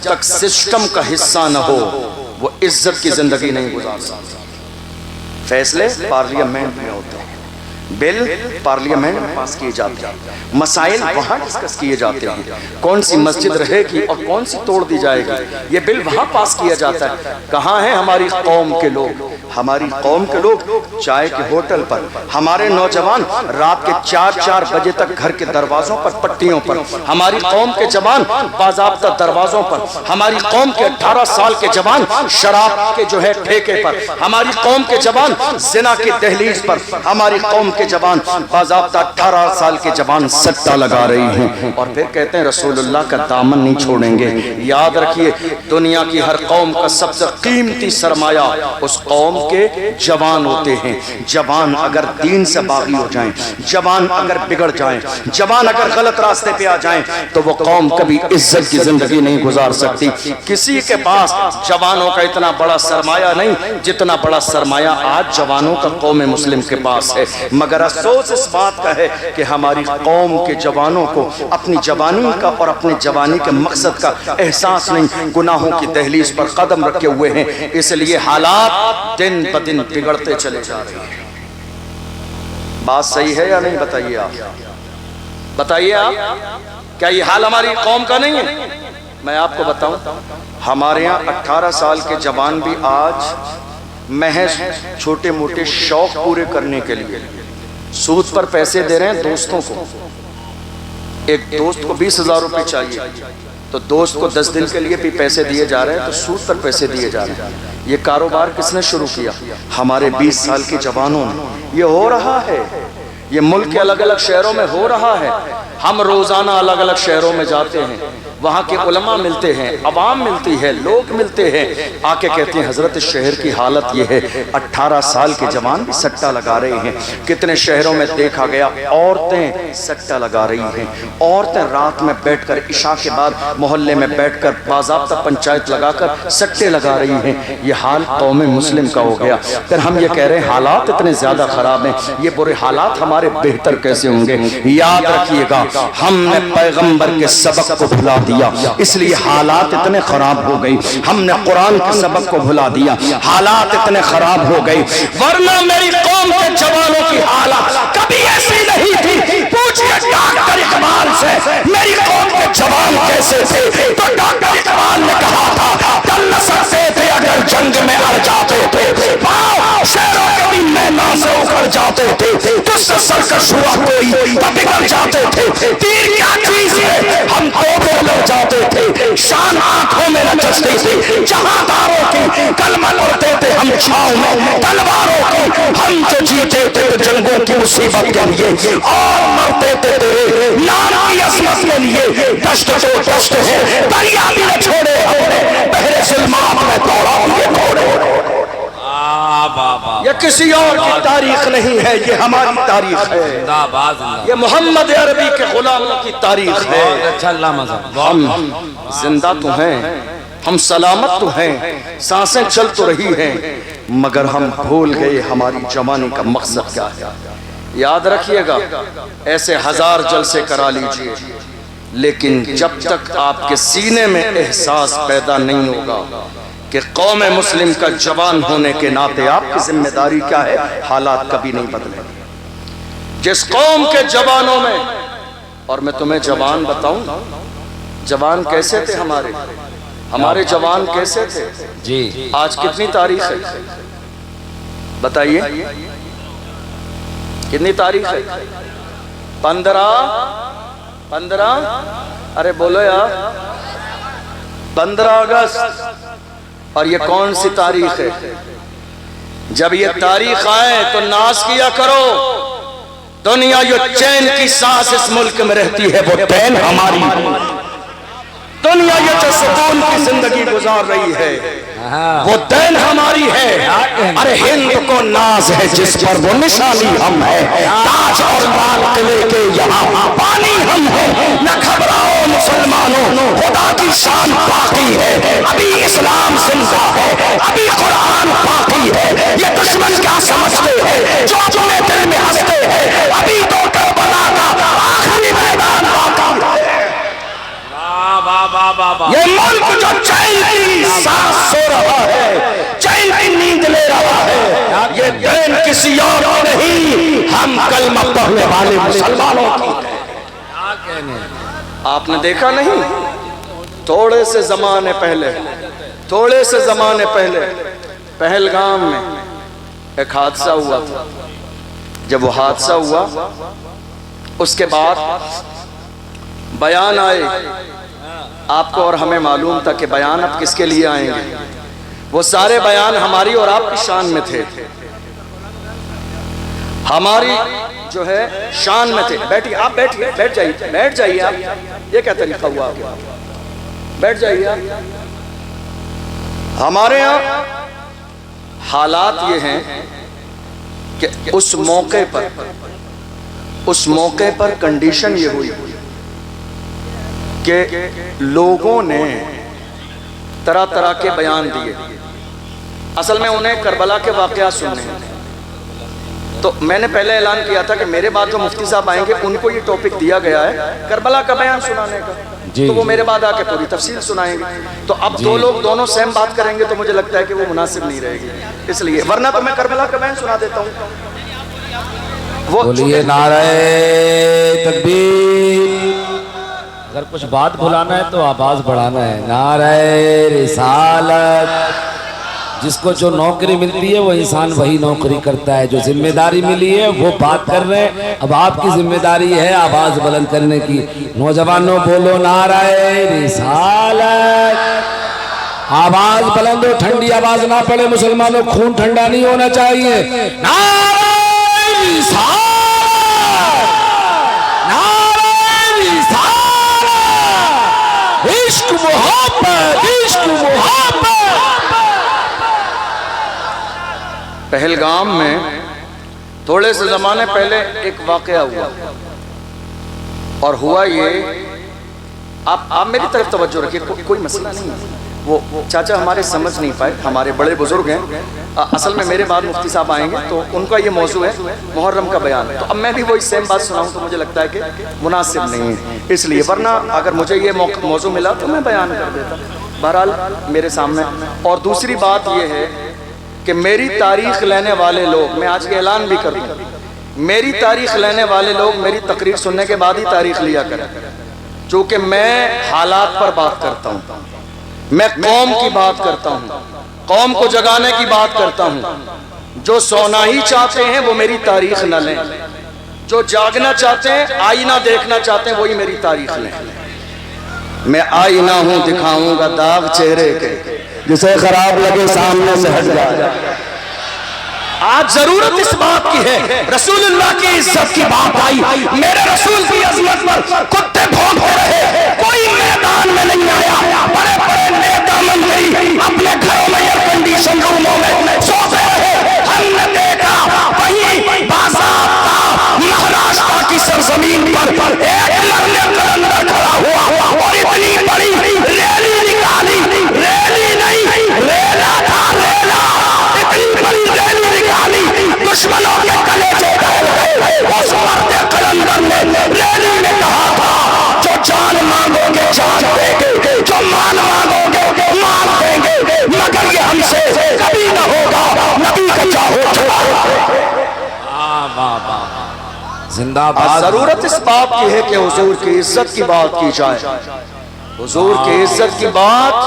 S1: تک سسٹم کا حصہ نہ ہو وہ عزت کی زندگی نہیں گزار سکتی۔ فیصلے پارلیمنٹ میں ہوتے ہیں، بل پارلیمنٹ میں پاس کیے جاتے ہیں، مسائل وہاں ڈسکس کیے جاتے ہیں، کون سی مسجد رہے گی اور کون سی توڑ دی جائے گی یہ بل وہاں پاس کیا جاتا ہے۔ کہاں ہیں ہماری قوم کے لوگ؟ ہماری قوم کے لوگ چائے کے ہوٹل پر، ہمارے نوجوان رات کے 4 بجے تک گھر کے دروازوں پر پٹیوں پر، ہماری قوم کے جوان باضابطہ دروازوں پر، ہماری قوم کے 18 سال کے جوان شراب کے جو ہے ٹھیکے پر، ہماری قوم کے جوان زنا کی دہلیز پر، ہماری قوم کے جوان باضابطہ 18 سال کے جوان سٹا لگا رہی ہیں، اور پھر کہتے ہیں رسول اللہ کا دامن نہیں چھوڑیں گے۔ یاد رکھیے دنیا کی ہر قوم کا سب سے قیمتی سرمایہ اس قوم کے جوان ہوتے ہیں۔ جوان اگر دین سے باغی ہو جائیں، جوان اگر بگڑ جائیں، جوان اگر غلط راستے پہ آ جائیں تو وہ قوم کبھی عزت کی زندگی نہیں گزار سکتی۔ کسی کے پاس جوانوں کا اتنا بڑا سرمایہ نہیں جتنا بڑا سرمایہ آج جوانوں کا قوم مسلم کے پاس ہے، مگر افسوس اس بات کا ہے کہ ہماری قوم کے جوانوں کو اپنی جوانی کا اور اپنے جوانی کے مقصد کا احساس نہیں، گناہوں کی دہلیز پر قدم رکھے ہوئے ہیں، اس لیے حالات دن بدن بگڑتے چلے جا رہے ہیں۔ بات صحیح ہے یا نہیں؟ بتائیے آپ، بتائیے آپ، کیا یہ حال ہماری قوم کا نہیں ہے؟ میں آپ کو بتاؤں، ہمارے یہاں 18 سال کے جوان بھی آج محض چھوٹے موٹے شوق پورے کرنے کے لیے سود پر پیسے دے رہے ہیں دوستوں کو۔ ایک دوست کو 20,000 روپے چاہیے تو دوست کو 10 دن کے لیے بھی پیسے دیے جا رہے ہیں، تو سود پر پیسے دیے جا رہے ہیں۔ یہ کاروبار کس نے شروع کیا؟ ہمارے 20 سال کے جوانوں نے۔ یہ ہو رہا ہے، یہ ملک کے الگ الگ شہروں میں ہو رہا ہے۔ ہم روزانہ الگ الگ شہروں میں جاتے ہیں، وہاں کے علماء ملتے ہیں، عوام ملتی ہے، لوگ ملتے ہیں، آ کے کہتے ہیں حضرت شہر کی حالت یہ ہے، 18 سال کے جوان بھی سٹا لگا رہے ہیں۔ کتنے شہروں میں دیکھا گیا عورتیں سٹا لگا رہی ہیں، عورتیں رات میں بیٹھ کر عشاء کے بعد محلے میں بیٹھ کر باضابطہ پنچایت لگا کر سٹے لگا رہی ہیں۔ یہ حال قوم مسلم کا ہو گیا۔ پھر ہم یہ کہہ رہے ہیں حالات اتنے زیادہ خراب ہیں، یہ برے حالات ہمارے بہتر کیسے ہوں گے؟ یاد رکھیے گا، ہم نے پیغمبر کے سبق کو بھلا دیا، اس لیے حالات اتنے خراب ہو گئی۔ ہم نے قرآن کے سبق کو بھلا دیا، حالات اتنے خراب ہو گئی۔ ورنہ میری قوم کے جوانوں کی حالات کبھی ایسی نہیں تھی۔ پوچھئے ڈاکٹر اقبال سے میری قوم کے جوان کیسے تھے، تو ڈاکٹر اقبال نے کہا تھا چل نہ سکتے تھے اگر جنگ میں اڑ جاتے تھے، پاؤ شیروں کے بھی میدان سے اکھڑ جاتے تھے، تجھ سے سرکش ہوا کوئی تو بگڑ جاتے تھے، تیر کیا چیز ہے ہم توبے لڑ جاتے تھے، شان آنکھوں میں نچستی تھی، جہاں داروں کی کلمہ پڑھتے تھے ہم چھاؤں میں تلواروں کی، ہم جو جیتے تھے جنگوں کی مصیبت کے لیے اور مرتے تھے تیرے نام کی عظمت کے لیے۔ دشت تو دشت ہے، دریا بھی نہ چھوڑے ہم نے، بحر ظلمات میں دوڑا یہ گھوڑے۔ یہ کسی اور کی تاریخ نہیں ہے، یہ ہماری تاریخ ہے، یہ محمد عربی کے غلاموں کی تاریخ ہے۔ ہم زندہ تو ہیں، ہم سلامت تو ہیں، سانسیں چل تو رہی ہیں، مگر ہم بھول گئے ہماری جوانی کا مقصد کیا ہے۔ یاد رکھیے گا، ایسے ہزار جلسے کرا لیجئے، لیکن جب تک آپ کے سینے میں احساس پیدا نہیں ہوگا کہ قوم مسلم کا جوان ہونے کے ناطے آپ کی ذمہ داری کیا ہے، حالات کبھی نہیں بدلیں۔ جس قوم کے جوانوں میں، اور میں تمہیں جوان بتاؤں، جوان کیسے تھے ہمارے جوان کیسے تھے جی؟ آج کتنی تاریخ ہے بتائیے، کتنی تاریخ ہے؟ 15 ارے بولو یار، 15 اگست۔ اور یہ کون سی تاریخ ہے؟ جب یہ تاریخ آئے تو ناز کیا کرو، دنیا یہ چین کی سانس اس ملک میں رہتی ہے وہ چین ہماری، دنیا یہ جو سکون کی زندگی گزار رہی ہے وہ دین ہماری ہے۔ ارے ہند کو ناز ہے جس پر وہ نشانی ہم ہے، تاج اور لال قلعے کے یہاں پانی ہم ہیں، نہ گھبراؤ مسلمانوں خدا کی شان باقی ہے، ابھی اسلام زندہ ہے، ابھی قرآن باقی ہے۔ یہ دشمن کیا سمجھتے ہیں جو اپنے دل میں ہنستے ہیں، ابھی تو کربلا کا آخری میدان باقی ہے۔ یہ ملک جو چین کی سانس سو رہا ہے، چین کی نیند لے رہا ہے، یہ دین کسی اور نہیں، ہم کلمہ پڑھنے والے مسلمانوں کی۔ آپ نے دیکھا نہیں، تھوڑے سے زمانے پہلے پہلگام میں ایک حادثہ ہوا تھا۔ جب وہ حادثہ ہوا اس کے بعد بیان آئے، آپ کو اور ہمیں معلوم تھا کہ بیان اب کس کے لیے آئیں گے، وہ سارے بیان ہماری اور آپ کی شان میں تھے، ہماری جو ہے شان میں تھے۔ بیٹھیے آپ، بیٹھ جائیے آپ، یہ کیا طریقہ ہوا آپ، بیٹھ جائیے آپ۔ ہمارے ہاں حالات یہ ہیں کہ اس موقع پر کنڈیشن یہ ہوئی کہ لوگوں نے طرح طرح کے بیان دیے۔ اصل میں انہیں کربلا کے واقعات سننے ہیں، تو میں نے پہلے اعلان کیا تھا کہ میرے بعد جو مفتی صاحب آئیں گے ان کو یہ ٹاپک دیا گیا ہے کربلا کا بیان سنانے کا، تو وہ میرے بعد آ کے پوری تفصیل سنائیں گے۔ تو اب دو لوگ دونوں سیم بات کریں گے تو مجھے لگتا ہے کہ وہ مناسب نہیں رہے گی، اس لیے ورنہ تو میں کربلا کا بیان سنا دیتا ہوں۔
S2: بولیے نعرہ تکبیر۔ اگر کچھ بات بھلانا ہے تو آواز بڑھانا ہے، نعرہ رسالت۔ جس کو جو نوکری ملتی ہے وہ انسان وہی نوکری کرتا ہے، جو ذمہ داری ملی ہے وہ بات کر رہے ہیں۔ اب آپ کی ذمہ داری ہے آواز بلند کرنے کی۔ نوجوانوں بولو نعرہ رسالت، آواز بلند ہو، ٹھنڈی آواز نہ پڑے، مسلمانوں خون ٹھنڈا نہیں ہونا چاہیے. نعرہ رسالت، نعرہ رسالت، عشق محبت، عشق محبت.
S1: پہلگام میں تھوڑے سے زمانے پہلے ایک واقعہ ہوا، اور ہوا یہ، آپ میری طرف توجہ رکھیے، کوئی مسئلہ نہیں ہے. وہ چاچا ہمارے سمجھ نہیں پائے، ہمارے بڑے بزرگ ہیں، اصل میں میرے بعد مفتی صاحب آئیں گے تو ان کا یہ موضوع ہے محرم کا بیان. تو اب میں بھی وہی سیم بات سناؤں تو مجھے لگتا ہے کہ مناسب نہیں ہے، اس لیے، ورنہ اگر مجھے یہ موضوع ملا تو میں بیان کر دیتا. بہرحال میرے سامنے. اور دوسری بات یہ ہے کہ میری تاریخ لینے والے لوگ، میں آج یہ اعلان بھی کر دوں، میری تاریخ لینے والے لوگ میری تقریر سننے کے بعد ہی تاریخ لیا کریں، چونکہ میں حالات پر بات کرتا ہوں، میں قوم کی بات کرتا ہوں، قوم کو جگانے کی بات کرتا ہوں. جو سونا ہی چاہتے ہیں وہ میری تاریخ نہ لیں، جو جاگنا چاہتے ہیں، آئینہ دیکھنا چاہتے ہیں، وہی میری تاریخ لیں. میں آئینہ ہوں، دکھاؤں گا داغ چہرے کے،
S2: جسے خراب لگے سامنے سے ہٹ جائے.
S1: آج ضرورت اس بات کی ہے، رسول اللہ کی عزت کی بات آئی، میرے رسول کی عظمت پر کتے بھونکتے رہے، کوئی میدان میں نہیں آیا. بڑے بڑے نیتا منتری اپنے گھروں میں ایئر کنڈیشن روموں میں سوتے رہے. ہم نے دیکھا وہیں باضابطہ مہاراشٹر کی سرزمین پر ایک مرنے قلندر کھڑا ہوا اور اتنی بڑی ریلی نکالی، ریلی نہیں، ریلا تھا، ریلا، اتنی بڑی ریلی نکالی، دشمنوں کے کلیجے ڈال گئے. اس مرد قلندر نے ریلی میں کہا تھا، جو جان مانگو گے جان دیں گے، جو مان مانگو گے مان دیں گے، مگر یہ ہم سے کبھی نہ ہوگا، نبی کا چاہو چھوڑا.
S2: زندہ باد.
S1: ضرورت اس بات کی ہے کہ حضور کی عزت کی بات کی جائے، حضور کی عزت کی بات.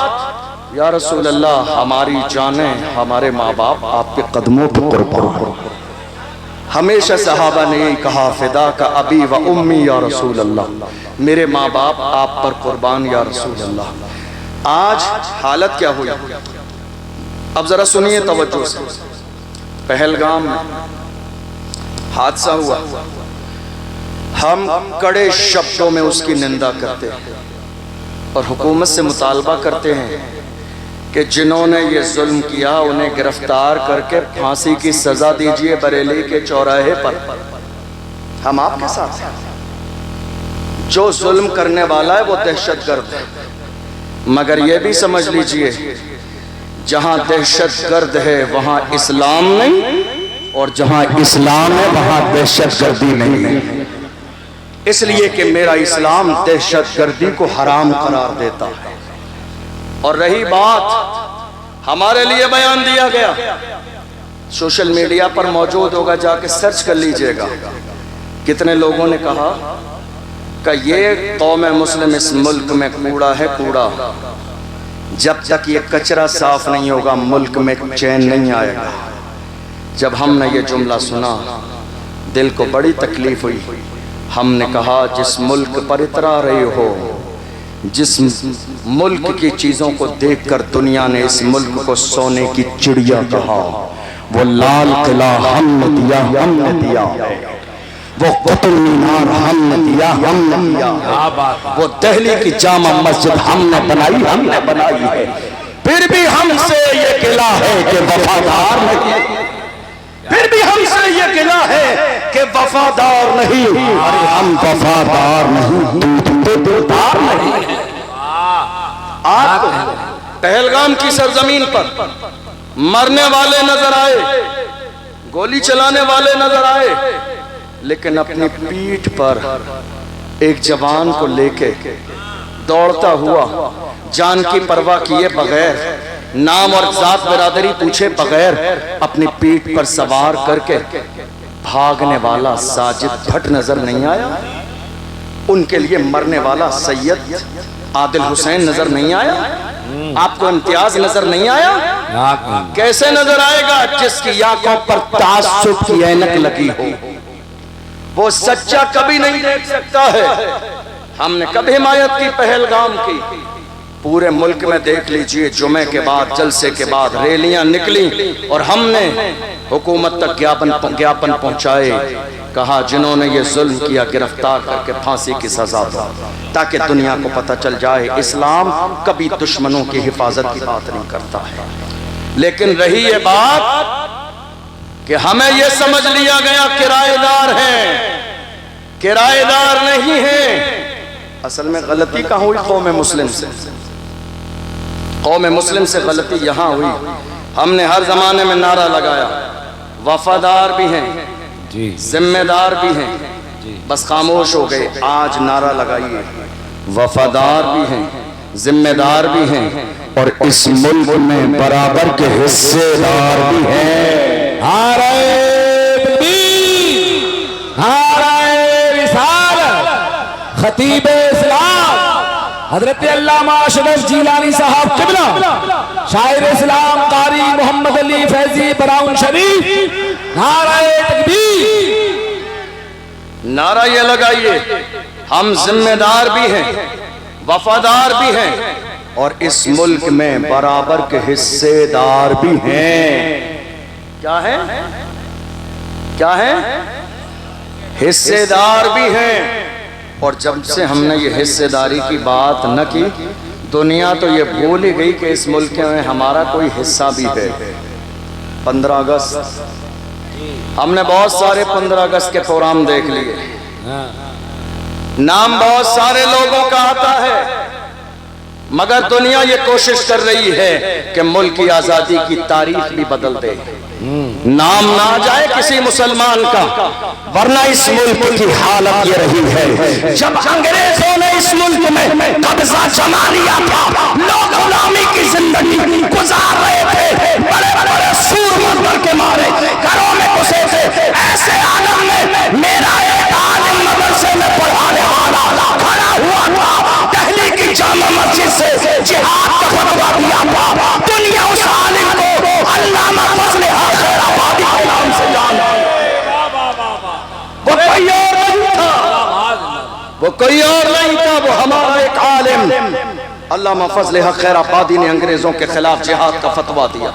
S1: یا رسول اللہ، ہماری جانیں، ہمارے ماں باپ آپ کے قدموں پر قربان. ہمیشہ صحابہ نے یہی کہا، فدا کا ابی و امی یا رسول اللہ، میرے ماں باپ آپ پر قربان یا رسول اللہ. آج حالت کیا ہوئی؟ اب ذرا سنیے توجہ سے. پہلگام میں حادثہ ہوا، ہم کڑے شبدوں میں اس کی نندا کرتے ہیں اور حکومت سے مطالبہ کرتے ہیں کہ جنہوں نے یہ ظلم کیا انہیں گرفتار کر کے پھانسی کی سزا دیجئے بریلی کے چوراہے پر. ہم آپ کے ساتھ ہیں. جو ظلم کرنے والا ہے وہ دہشت گرد ہے، مگر یہ بھی سمجھ لیجئے جہاں دہشت گرد ہے وہاں اسلام نہیں، اور جہاں اسلام ہے وہاں دہشت گردی نہیں. اس لیے کہ میرا اسلام دہشت گردی کو حرام قرار دیتا ہے. اور رہی بات ہمارے لیے بیان دیا گیا، سوشل میڈیا پر موجود ہوگا، جا کے سرچ کر لیجئے گا. کتنے لوگوں نے کہا کہ یہ قوم مسلم اس ملک میں کوڑا ہے، کوڑا. جب تک یہ کچرا صاف نہیں ہوگا ملک میں چین نہیں آئے گا. جب ہم نے یہ جملہ سنا دل کو بڑی تکلیف ہوئی. ہم نے کہا جس ملک پر اترا رہے ہو، جس ملک کی چیزوں کو دیکھ کر دنیا نے اس ملک کو سونے کی چڑیا کہا، وہ لال قلعہ ہم نے دیا، ہم نے دیا، وہ قطب مینار ہم نے دیا، ہم نے دیا، وہ دہلی کی جامع مسجد ہم نے بنائی، ہم نے بنائی ہے. پھر بھی ہم سے یہ گلہ ہے کہ وفادار نہیں، پھر بھی ہم سے یہ گلہ ہے کہ وفادار نہیں. ارے ہم وفادار نہیں، دودار نہیں. آپ پہلگام کی سرزمین پر مرنے والے نظر آئے، گولی چلانے والے نظر آئے، لیکن اپنی پیٹھ پر ایک جوان کو لے کے دوڑتا ہوا، جان کی پرواہ کیے بغیر، نام اور ذات برادری پوچھے بغیر، اپنی پیٹھ پر سوار کر کے بھاگنے والا ساجد بھٹ نظر نہیں آیا؟ ان کے لیے مرنے والا سید عادل حسین نظر نہیں آیا؟ آپ کو امتیاز نظر نہیں آیا؟ کیسے نظر آئے گا جس کی آنکھوں پر تعصب کی عینک لگی ہو؟ وہ سچا کبھی نہیں دیکھ سکتا ہے. ہم نے کبھی حمایت کی پہلگام کی، پورے ملک میں دیکھ لیجئے جمعے کے بعد جلسے کے بعد ریلیاں نکلی اور ہم نے حکومت تک گیاپن پہنچائے، کہا جنہوں نے یہ ظلم کیا گرفتار کر کے پھانسی کی سزا دو، تاکہ دنیا کو پتہ چل جائے اسلام کبھی دشمنوں کی حفاظت کی بات نہیں کرتا ہے۔ لیکن رہی یہ بات کہ ہمیں یہ سمجھ لیا گیا کرایہ دار ہیں، کرایہ دار نہیں ہیں۔ اصل میں غلطی کہاں ہوئی؟ قوم مسلم سے، قوم مسلم سے غلطی یہاں ہوئی۔ ہم نے ہر زمانے میں نعرہ لگایا وفادار بھی ہیں، ذمہ دار بھی ہیں، بس خاموش ہو گئے۔ آج نعرہ لگائیے وفادار بھی ہیں، ذمہ دار بھی ہیں، اور اس ملک میں برابر کے حصے دار بھی ہیں۔
S2: نعرہ تکبیر، نعرہ رسالت، خطیب اسلام حضرت علامہ اشرف جیلانی صاحب قبلہ، شاعر اسلام قاری محمد علی فیضی براؤن شریف، نعرہ تکبیر۔
S1: نعرہ یہ لگائیے ہم ذمہ دار بھی ہیں، وفادار بھی ہیں، اور اس ملک میں برابر کے حصے دار بھی ہیں۔ کیا ہے؟ کیا ہے؟ حصے دار بھی ہیں۔ اور جب سے ہم نے یہ حصے داری کی بات نہ کی، دنیا تو یہ بھول ہی گئی کہ اس ملک میں ہمارا کوئی حصہ بھی ہے۔ 15 اگست ہم نے بہت سارے 15 اگست کے پروگرام دیکھ لیے، نام بہت سارے لوگوں کا آتا ہے، مگر دنیا یہ کوشش کر رہی ہے کہ ملک کی آزادی کی تاریخ بھی بدل دے، نام نہ آ جائے کسی مسلمان کا، ورنہ اس ملک کی حالت یہ رہی ہے۔ جب انگریزوں نے اس ملک میں قبضہ جما لیا تھا، لوگ غلامی کی زندگی گزار رہے تھے، بڑے بڑے سور مردر کے مارے گھروں میں گھسے تھے، ایسے عالم میں میرا ایک عالم مدرسے میں پڑھانے والا کھڑا ہوا تھا، دہلی کی جامع مسجد سے جہاد کا فتویٰ دیا تھا۔ دنیا اس عالم کو علامہ فضل حق خیر آبادی کے نام سے جانا، وہ کوئی اور نہیں تھا، وہ کوئی اور نہیں تھا، وہ ہمارا ایک عالم علامہ فضل حق خیر آبادی نے انگریزوں کے خلاف جہاد کا فتویٰ دیا۔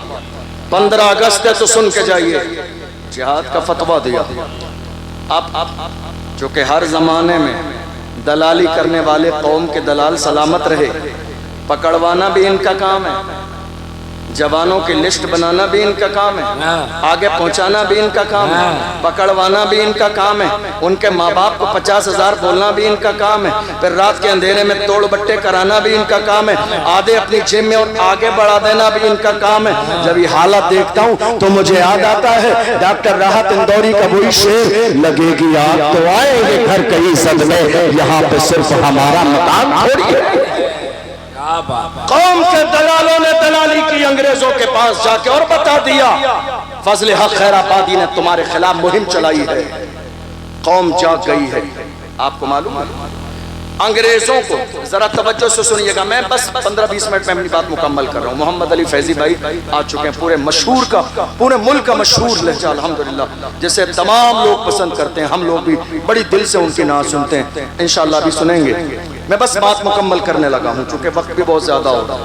S1: 15 اگست ہے تو سن کے جائیے، جہاد کا فتویٰ دیا۔ اب چونکہ ہر زمانے میں دلالی کرنے والے قوم کے دلال سلامت رہے، پکڑوانا بھی ان کا کام ہے، جوانوں کی لسٹ بنانا بھی ان کا کام ہے، آگے پہنچانا بھی ان کا کام ہے، پکڑوانا بھی ان کا کام ہے، ان کے ماں باپ کو 50,000 بولنا بھی ان کا کام ہے، پھر رات کے اندھیرے میں توڑ بٹے کرانا بھی ان کا کام ہے، آدھے اپنی جیب میں اور آگے بڑھا دینا بھی ان کا کام ہے۔ جب یہ حالت دیکھتا ہوں تو مجھے یاد آتا ہے ڈاکٹر راحت اندوری کا وہی شعر، لگے گی آگ تو آئیں گے گھر کہیں سد میں، یہاں پہ صرف ہمارا مکان تھوڑی ہے۔ قوم کے دلالوں نے دلالی کی انگریزوں کے پاس جا کے اور بتا دیا فضل حق خیر آبادی نے تمہارے خلاف مہم چلائی ہے، قوم جاگ گئی ہے۔ آپ کو معلوم ہے انگریزوں کو، ذرا توجہ سے سنیے گا، میں بس 15-20 منٹ میں اپنی بات مکمل کر رہا ہوں۔ محمد علی فیضی بھائی آ چکے ہیں، پورے مشہور کا، پورے ملک کا مشہور لہجہ الحمدللہ، جسے تمام لوگ پسند کرتے ہیں، ہم لوگ بھی بڑی دل سے ان کی نعت سنتے ہیں، انشاءاللہ بھی سنیں گے۔ میں بس بات مکمل کرنے لگا ہوں چونکہ وقت بھی بہت زیادہ ہوگا۔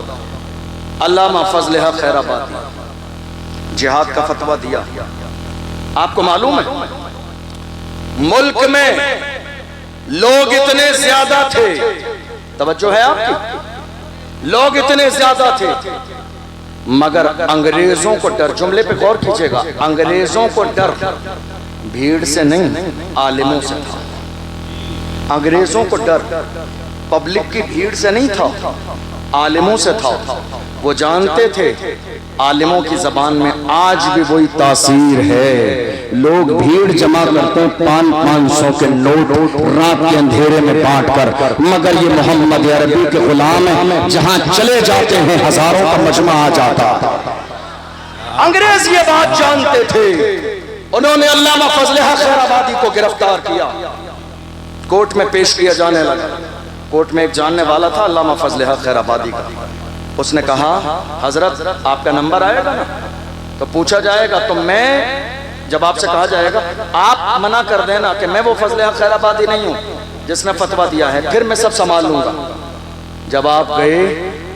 S1: علامہ فضل حق خیر آبادی جہاد کا فتویٰ دیا۔ آپ کو معلوم ہے ملک میں لوگ اتنے زیادہ تھے، توجہ ہے آپ کی، لوگ اتنے زیادہ تھے مگر انگریزوں کو ڈر، جملے پہ غور کیجئے گا، انگریزوں کو ڈر بھیڑ سے نہیں عالموں سے تھا۔ انگریزوں کو ڈر پبلک کی بھیڑ سے نہیں تھا، عالموں سے تھا۔ وہ جانتے تھے عالموں کی زبان میں آج بھی وہی تاثیر ہے، لوگ بھیڑ جمع کرتے ہیں 500 کے نوٹ رات کے اندھیرے میں بانٹ کر، مگر یہ محمد عربی کے غلام ہیں، جہاں چلے جاتے ہیں ہزاروں کا مجمع آ جاتا۔ انگریز یہ بات جانتے تھے، انہوں نے علامہ فضل حق خیر آبادی کو گرفتار کیا، کورٹ میں پیش کیا جانے لگا۔ کورٹ میں ایک جاننے والا تھا علامہ فضل حق خیر آبادی کا، اس نے کہا حضرت آپ کا نمبر آئے گا نا تو پوچھا جائے گا، تو میں جب آپ سے کہا جائے گا آپ منع کر دینا کہ میں وہ فضل حق خیر آبادی نہیں ہوں جس نے فتویٰ دیا ہے، پھر میں سب سنبھال لوں گا۔ جب آپ گئے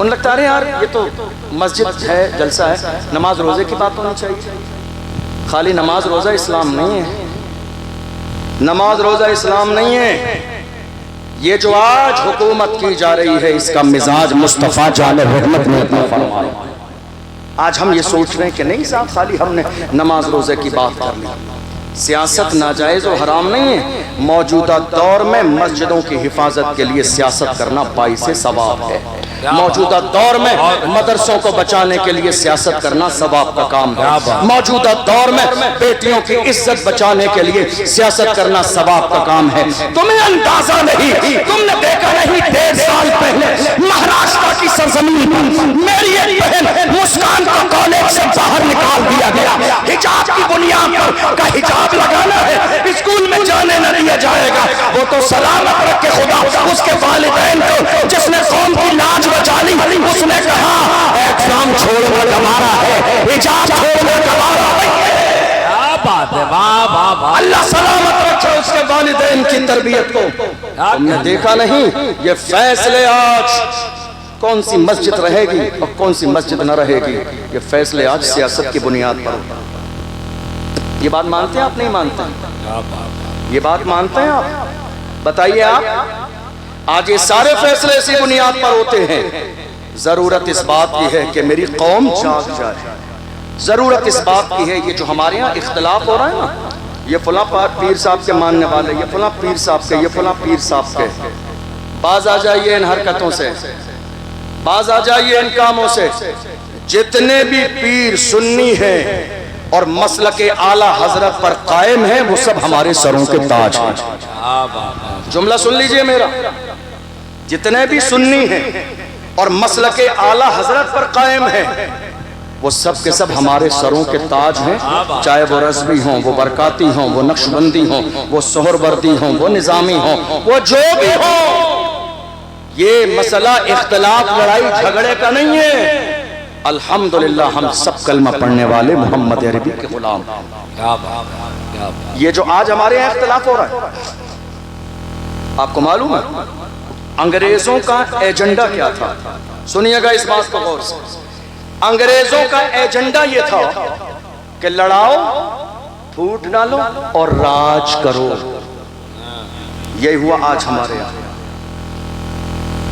S1: ان لگتا ہے یار یہ تو مسجد ہے، جلسہ ہے، نماز روزے کی بات ہونی چاہیے. خالی نماز روزہ اسلام نہیں ہے، نماز روزہ اسلام نہیں ہے. یہ جو آج حکومت کی جا رہی ہے اس کا مزاج مصطفیٰ جان رحمت نے اپنا فرمایا. آج ہم یہ سوچ رہے ہیں کہ نہیں صاحب خالی ہم نے نماز روزے کی بات کر لی. سیاست ناجائز و حرام نہیں ہے. موجودہ دور میں مسجدوں کی حفاظت کے لیے سیاست کرنا باعث ثواب ہے. موجودہ دور میں مدرسوں کو بچانے کے لیے سیاست کرنا ثواب کا کام ہے. موجودہ دور میں بیٹیوں کی عزت بچانے کے لیے سیاست کرنا ثواب کا کام ہے. تمہیں اندازہ نہیں، تم نے دیکھا نہیں 1.5 سال پہلے مہاراشٹر کی سرزمین پر میری ایک بہن مسکان کو کالج سے باہر نکال دیا گیا. حجاب کی بنیاد پر کا حجاب لگانا ہے، اسکول میں جانے نہ دیا جائے گا. وہ تو سلامت رکھے خدا اس کے والدین کو جس نے قوم کی لاج بچا لی. اس نے کہا ایگزام چھوڑنا گوارا ہے، حجاب چھوڑنا گوارا نہیں ہے.
S2: کیا بات ہے، واہ واہ واہ.
S1: اللہ سلامت رکھے اس کے والدین کی تربیت کو. تم نے دیکھا نہیں یہ فیصلے آج کون سی مسجد رہے گی اور کون سی مسجد نہ رہے گی، یہ فیصلے آج سیاست کی بنیاد پر. یہ بات مانتے ہیں آپ؟ نہیں مانتے؟ یہ بات مانتے ہیں آپ؟ بتائیے آپ. آج یہ سارے فیصلے اسی بنیاد پر ہوتے ہیں. ضرورت اس بات کی ہے کہ میری قوم جاگ جائے. ضرورت اس بات کی ہے. یہ جو ہمارے ہاں اختلاف ہو رہا ہے نا، یہ فلاں پیر صاحب کے ماننے والے، یہ فلاں پیر صاحب کے، یہ فلاں پیر صاحب کے. باز آ جائیے ان حرکتوں سے، باز آ جائیے ان کاموں سے. جتنے بھی پیر سنی ہیں اور مسلک اعلیٰ حضرت پر قائم ہیں وہ سب ہمارے سروں کے تاج ہیں. جملہ سن لیجئے میرا. جتنے بھی سنی ہیں اور مسلک اعلیٰ حضرت پر قائم ہیں وہ سب کے سب ہمارے سروں کے تاج ہیں. چاہے وہ رضوی ہوں، وہ برکاتی ہوں، وہ نقشبندی ہوں، وہ سہروردی ہوں، وہ نظامی ہوں، وہ جو بھی ہوں. یہ مسئلہ اختلاف لڑائی جھگڑے کا نہیں ہے. الحمدللہ ہم سب کلمہ پڑھنے والے محمد عربی کے غلام. یہ جو آج ہمارے یہاں اختلاف ہو رہا ہے، آپ کو معلوم ہے انگریزوں کا ایجنڈا کیا تھا؟ سنیے گا اس بات کو غور سے. انگریزوں کا ایجنڈا یہ تھا کہ لڑاؤ، پھوٹ ڈالو اور راج کرو. یہی ہوا آج ہمارے یہاں.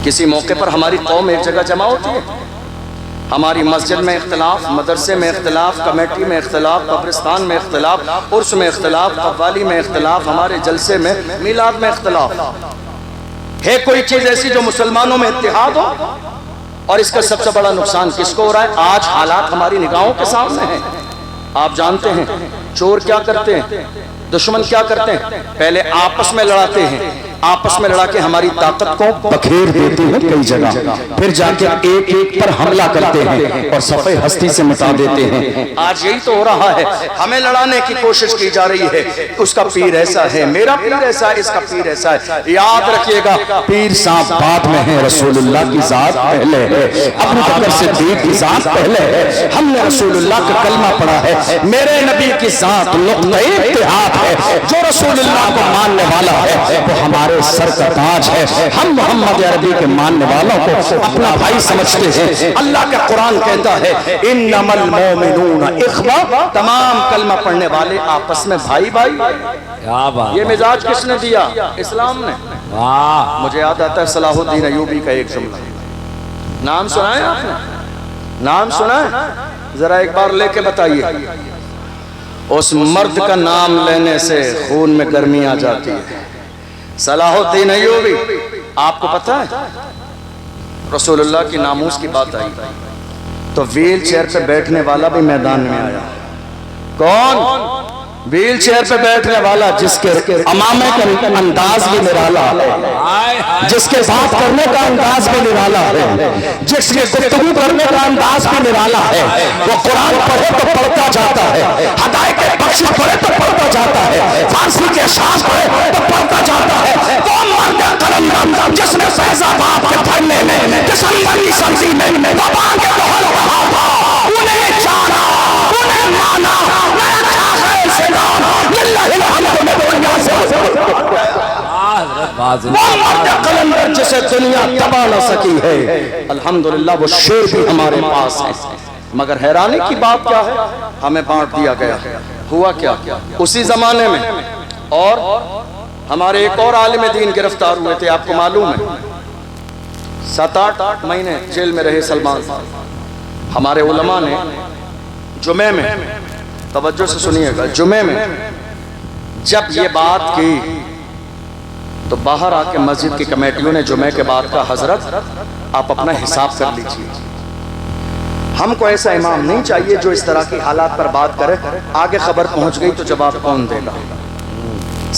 S1: کسی موقع پر ہماری قوم ایک جگہ جمع ہوتی ہے، ہماری مسجد میں اختلاف، مدرسے میں اختلاف، کمیٹی میں اختلاف، قبرستان میں اختلاف، عرس میں اختلاف، قوالی میں اختلاف، ہمارے جلسے میں، میلاد میں اختلاف. ہے کوئی چیز ایسی جو مسلمانوں میں اتحاد ہو؟ اور اس کا سب سے بڑا نقصان کس کو ہو رہا ہے؟ آج حالات ہماری نگاہوں کے سامنے ہیں. آپ جانتے ہیں چور کیا کرتے ہیں، دشمن کیا کرتے ہیں؟ پہلے آپس میں لڑاتے ہیں، آپس میں لڑا کے ہماری طاقت کو بکھیر دیتے ہیں کئی جگہ، پھر جا کے ایک ایک پر حملہ کرتے ہیں اور صفحے ہستی سے مٹا دیتے ہیں. آج یہی تو ہو رہا ہے. ہمیں لڑانے کی کوشش کی جا رہی ہے. اس کا پیر ایسا ہے، میرا پیر ایسا ہے، اس کا پیر ایسا ہے. یاد رکھیے گا پیر صاحب بعد میں ہے، رسول اللہ کی ذات پہلے ہے. ابو بکر صدیق کی ذات پہلے ہے. ہم نے رسول اللہ کا کلمہ پڑھا ہے. میرے نبی کی ذات نقطۂ اتحاد ہے. جو رسول اللہ کو ماننے والا ہے وہ ہمارے سر کا تاج ہے. ہم محمد عربی کے ماننے والوں کو اپنا بھائی سمجھتے ہیں. اللہ کا قرآن کہتا ہے انما المؤمنون اخوہ، تمام کلمہ پڑھنے والے آپس میں بھائی بھائی. یہ مزاج کس نے دیا؟ اسلام نے. مجھے یاد آتا ہے صلاح الدین ایوبی کا ایک جملہ. نام سنا ہے آپ نے؟ نام سنا ہے؟ ذرا ایک بار لے کے بتائیے. اس مرد کا نام لینے سے خون میں گرمی آ جاتی ہے. صلاح الدین ایوبی. آپ کو پتہ ہے رسول اللہ کی ناموس کی بات آئی تو ویل چیئر پہ بیٹھنے والا بھی میدان میں آیا. کون؟ ویل چیئر پہ بیٹھنے والا جس کے امامے کا انداز بھی نرالا ہے، جس کے بات کرنے کا انداز بھی نرالا ہے، جس کے گفتگو کرنے کا انداز بھی نرالا ہے. وہ قرآن پڑھے تو پڑھتا جاتا ہے، ہدایت بخشش پڑھے تو پڑھتا جاتا ہے، فارسی کے اشعار پڑھے تو پڑھتا جاتا ہے. وہ مرد قلم جس نے فیض آباد کے پڑھنے میں دسمبر کی سبزی میں وبا کے دہل رہا تھا، انہیں جانا، انہیں مانا.
S3: وہ مرد قلندر جسے دنیا دبا نہ سکی ہے، الحمدللہ وہ شیر بھی ہمارے پاس ہے۔ مگر حیرانی کی بات کیا ہے، ہمیں بانٹ دیا گیا۔ ہوا کیا، اسی زمانے میں اور ہمارے ایک اور عالم دین گرفتار ہوئے تھے، آپ کو معلوم ہے 7-8 مہینے جیل میں رہے سلمان۔ ہمارے علماء نے جمعے میں، توجہ سے سنیے گا، جمعے میں جب یہ بات کی تو باہر آ کے مسجد کی کمیٹیوں نے جمعے کے بعد کا حضرت آپ اپنا حساب کر لیجئے، ہم کو ایسا امام نہیں چاہیے جو اس طرح کی حالات پر بات کرے، آگے خبر پہنچ گئی تو جواب کون دے گا۔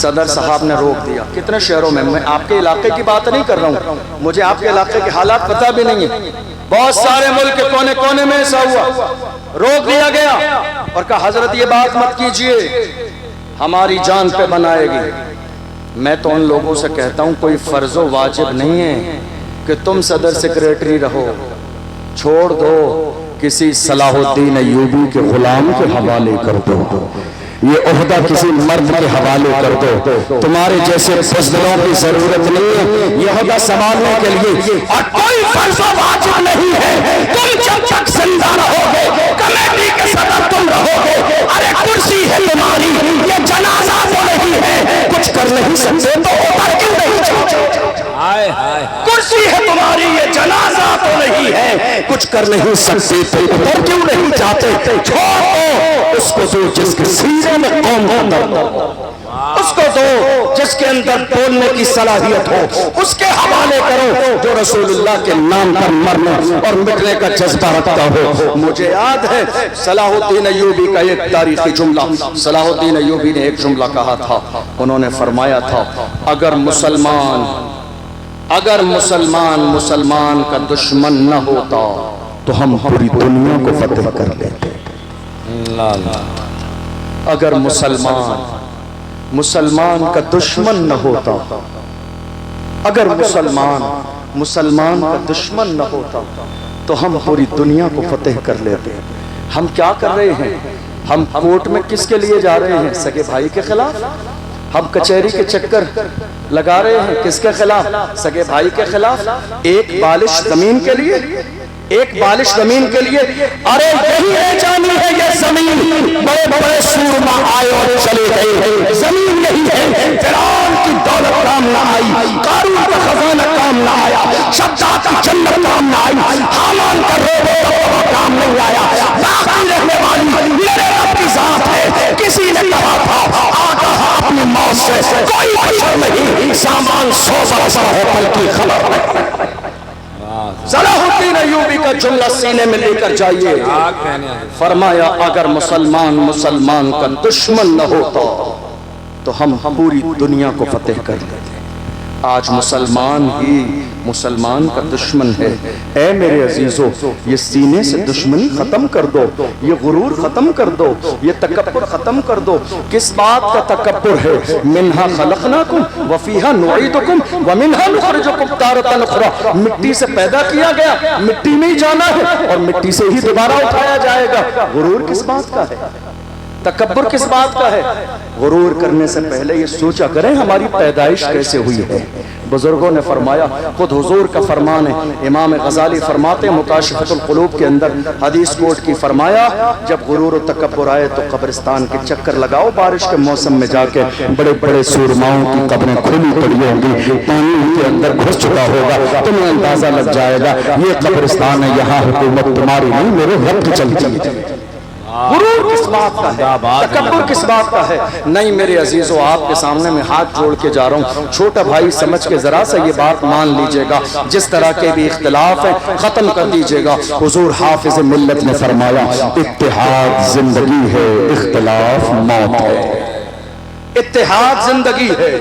S3: صدر صاحب نے روک دیا۔ کتنے شہروں میں آپ کے علاقے کی بات نہیں کر رہا ہوں، مجھے آپ کے علاقے کے حالات پتہ بھی نہیں ہے، بہت سارے ملک کے کونے کونے میں ایسا ہوا، روک دیا گیا اور کہا حضرت یہ بات مت کیجئے، ہماری جان پہ بنائے گی۔ میں تو ان لوگوں سے کہتا ہوں کوئی فرض و واجب نہیں ہے کہ تم صدر سیکریٹری رہو، چھوڑ دو کسی صلاح الدین ایوبی کے غلام کے حوالے کر دو، یہ عہدہ کسی مرد کے حوالے کر دو، تمہارے جیسے بزدلوں کی ضرورت نہیں ہے یہ عہدہ سنبھالنے کے لیے، اور کوئی فرض و واجب نہیں ہے، تم جب تک زندہ رہو گے کمیٹی کے صدر تم رہو گے، ارے کرسی ہے تمہاری، یہ جنازہ تو نہیں ہے، کچھ کر نہیں سکتے تو اوپر کیوں نہیں جاتے؟ کرسی ہے تمہاری، یہ جنازہ تو نہیں ہے، کچھ کر نہیں سکتے تو اوپر کیوں نہیں جاتے؟ چھوڑو اس کو دو جس کے سینے میں قوم کا درد ہو، اس کو دو جس کے اندر بولنے کی صلاحیت ہو، اس کے حوالے کرو جو رسول اللہ کے نام پر مرنے اور مٹنے کا جذبہ رکھتا ہو۔ مجھے یاد ہے صلاح الدین ایوبی کا ایک تاریخی جملہ، صلاح الدین ایوبی نے ایک جملہ کہا تھا، انہوں نے فرمایا تھا اگر مسلمان کا دشمن نہ ہوتا تو ہم پوری دنیا کو فتح کر لیتے۔ اگر مسلمان کا دشمن نہ ہوتا، اگر مسلمان کا دشمن نہ ہوتا تو ہم پوری دنیا کو فتح کر لیتے۔ ہم کیا کر رہے ہیں؟ ہم کورٹ میں کس کے لیے جا رہے ہیں؟ سگے بھائی کے خلاف۔ ہم کچہری کے چکر لگا رہے ہیں کس کے خلاف؟ سگے بھائی کے خلاف۔ ایک بالش زمین کے لیے، ایک بالش زمین کے لیے، ارے یہی ہے جانی ہے یہ زمین، بڑے بڑے سورما آئے اور چلے گئے، زمین یہی ہے، فرعون کی دولت کام نہ آئی، قارون کا خزانہ کام نہ آیا، شداد کی جنت کام نہ آئی، حامان کا روبو کام نہیں آیا، باقی رہنے والی میرے رب کی ذات ہے۔ کسی نے کہا تھا آگاہ اپنی موت سے کوئی بشر نہیں، سامان 100 برس ہے بلکہ خبر نہیں۔ صلاح الدین ایوبی کا جملہ سینے میں لے کر جائیے، فرمایا اگر مسلمان کا دشمن نہ ہوتا تو ہم پوری دنیا کو فتح کر لیتے۔ آج مسلمان کا دشمن ہے۔ اے میرے عزیزو، یہ سینے سے دشمنی ختم کر دو، یہ غرور ختم کر دو، یہ تکبر ختم کر دو۔ کس بات کا تکبر ہے؟ منہا خلقناکم وفیہا نعیدکم ومنہا نخرجکم تارۃ اخری، مٹی سے پیدا کیا گیا، مٹی میں ہی جانا ہے اور مٹی سے ہی دوبارہ اٹھایا جائے گا۔ غرور کس بات کا ہے؟ تکبر کس بات کا ہے؟ غرور کرنے سے پہلے یہ سوچا کریں ہماری پیدائش کیسے ہوئی ہے۔ بزرگوں نے فرمایا، خود حضور کا فرمان ہے، امام غزالی فرماتے ہیں مکاشفۃ القلوب کے اندر حدیث کوٹ کی، فرمایا جب غرور و تکبر آئے تو قبرستان کے چکر لگاؤ، بارش کے موسم میں جا کے بڑے بڑے سورماؤں کی قبریں کھلی پڑی ہوں گی، پانی ان کے اندر گھس چکا ہوگا، تمہیں اندازہ لگ جائے گا یہ قبرستان ہے، یہاں حکومت تمہاری نہیں میرے رب کی چلتی ہے۔ غرور کس بات کا ہے؟ تکبر کس بات کا ہے؟ نہیں میرے عزیزو، آپ کے سامنے میں ہاتھ جوڑ کے جا رہا ہوں، چھوٹا بھائی سمجھ کے ذرا سا یہ بات مان لیجئے گا، جس طرح کے بھی اختلاف ہیں ختم کر دیجئے گا۔ حضور حافظ ملت نے فرمایا اتحاد زندگی ہے، اختلاف موت ہے۔ اتحاد زندگی ہے،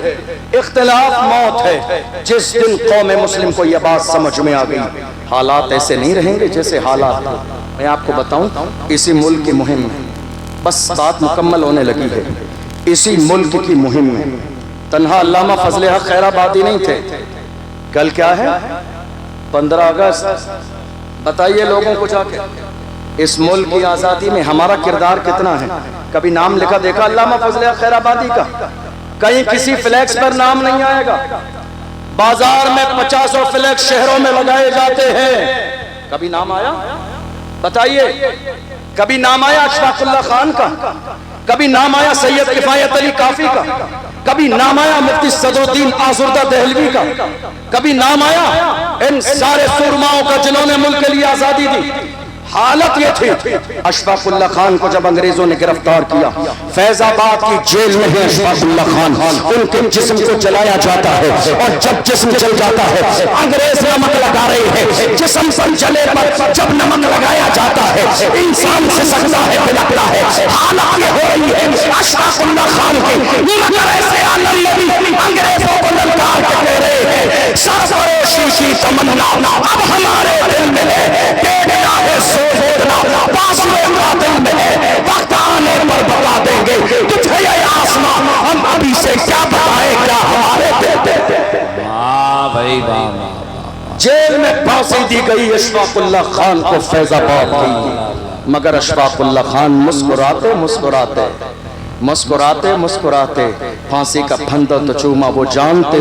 S3: اختلاف موت ہے۔ جس دن قوم مسلم کو یہ بات سمجھ میں آ گئی، حالات ایسے نہیں رہیں گے جیسے حالات تھے۔ میں آپ کو بتاؤں اسی ملک کی مہم میں، بس بات مکمل ہونے لگی ہے، اسی ملک کی مہم میں تنہا علامہ فضل حق خیر آبادی نہیں تھے۔ کل کیا ہے؟ 15 اگست۔ بتائیے لوگوں کو جا کے اس ملک کی آزادی میں ہمارا کردار کتنا ہے؟ کبھی نام لکھا دیکھا علامہ فضل حق خیر آبادی کا؟ کہیں کسی فلیکس پر نام نہیں آئے گا، بازار میں 50 فلیکس شہروں میں لگائے جاتے ہیں، کبھی نام آیا؟ بتائیے، کبھی نام آیا اشفاق اللہ خان کا؟ کبھی نام آیا سید کفایت علی کافی کا؟ کبھی نام آیا مفتی صدر الدین آزردہ دہلوی کا؟ کبھی نام آیا ان سارے سورماؤں کا جنہوں نے ملک کے لیے آزادی دی؟ حالت یہ تھی، اشفاق اللہ خان کو جب انگریزوں نے گرفتار کیا، فیض آباد کی جیل میں ہے اشفاق اللہ خان، ان کے جسم کو جلایا جاتا ہے، اور جب جسم جل جاتا ہے انگریز نمک لگا رہے ہیں، جسم پر جلے پر جب نمک لگایا جاتا ہے انسان سے سکتا ہے بلکتا ہے۔ حالت یہ ہو رہی ہے اشفاق اللہ خان کی، سے انگریزوں کو للکار کے کہہ رہے ہیں سرفروشی کی تمنا اب ہمارے دل میں ہے، ٹیڑھا ہے سوچنا بازویں کا دل میں ہے، وقت آنے پر بتا دیں گے تجھے یہ آسمان، ہم ابھی سے کیا بتائیں کیا ہمارے دل میں۔
S2: واہ بھائی واہ،
S3: جیل میں پھانسی دی گئی اشفاق اللہ خان کو فیض آباد کی، مگر اشفاق اللہ خان مسکراتے مسکراتے مسکراتے مسکراتے پھانسی کا پھندا تو چوما، وہ جانتے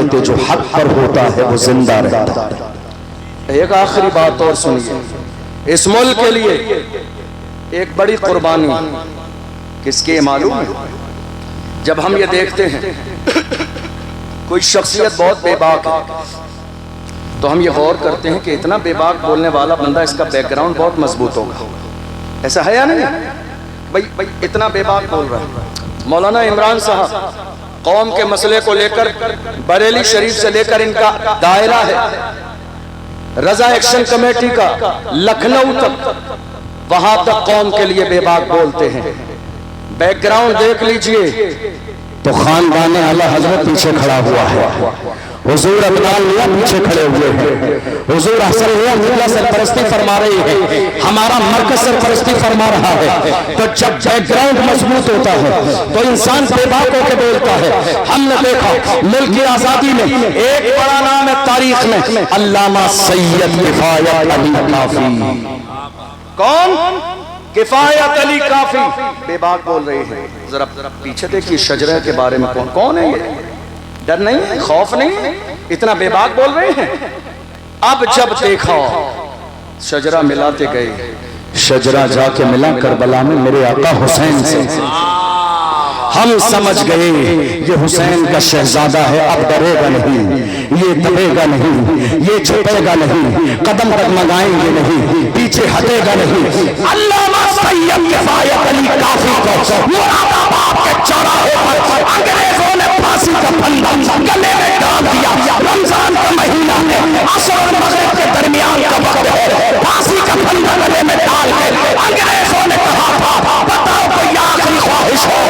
S3: تھے جو حق پر ہوتا ہے وہ زندہ رہتا ہے۔ ایک آخری بات اور سنیے، اس ملک کے لیے ایک بڑی قربانی کس کی معلوم ہے؟ جب ہم یہ دیکھتے ہیں کوئی شخصیت بہت بے باک ہے تو ہم یہ غور کرتے ہیں کہ اتنا بے باک بولنے والا بندہ، اس کا بیک گراؤنڈ بہت مضبوط ہوگا، ایسا ہے یا نہیں؟ بھئی اتنا بے باک بول رہا ہے۔ مولانا عمران صاحب قوم کے مسئلے کو لے کر بریلی شریف سے لے کر ان کا دائرہ ہے، رضا ایکشن کمیٹی کا لکھنؤ تک، وہاں تک قوم کے لیے بے باک بولتے ہیں۔ بیک گراؤنڈ دیکھ لیجئے تو خاندان اعلی حضرت پیچھے کھڑا ہوا ہے، حضور عدنان میاں پیچھے کھڑے ہوئے ہیں، حضور حسن میاں میاں سرپرستی فرما رہی ہے، ہمارا مرکز سرپرستی فرما رہا ہے۔ تو جب بیک گراؤنڈ مضبوط ہوتا ہے تو انسان بے باک ہو کے بولتا ہے۔ ہم نے دیکھا ملک کی آزادی میں ایک بڑا نام ہے تاریخ میں، علامہ سید کفایت علی کافی۔ کون؟ کفایت علی کافی بے باک بول رہے ہیں۔ ذرا پیچھے دیکھیے شجرہ کے بارے میں کون ہے یہ؟ ڈر نہیں ہے، خوف نہیں ہے، اتنا بے باک بول رہے ہیں۔ اب جب دیکھا شجرہ ملاتے گئے، شجرہ جا کے ملا کربلا میں میرے آقا حسین سے، ہم سمجھ گئے یہ حسین کا شہزادہ ہے، اب ڈرے گا نہیں، یہ دبے گا نہیں، یہ چھپے گا نہیں، قدم ڈگمگائیں گے نہیں، پیچھے ہٹے گا نہیں۔ علامہ سید کفایت علی کافی کو مراد آباد کے چوراہے پر انگریزوں نے پھانسی کا پھندا گلے میں ڈال دیا۔ رمضان کا مہینہ ہے، عصر اور مغرب کے درمیان کا وقت ہے، پھانسی کا پھندا گلے میں ڈال کے انگریزوں نے کہا تھا بتاؤ کوئی آخری خواہش ہو؟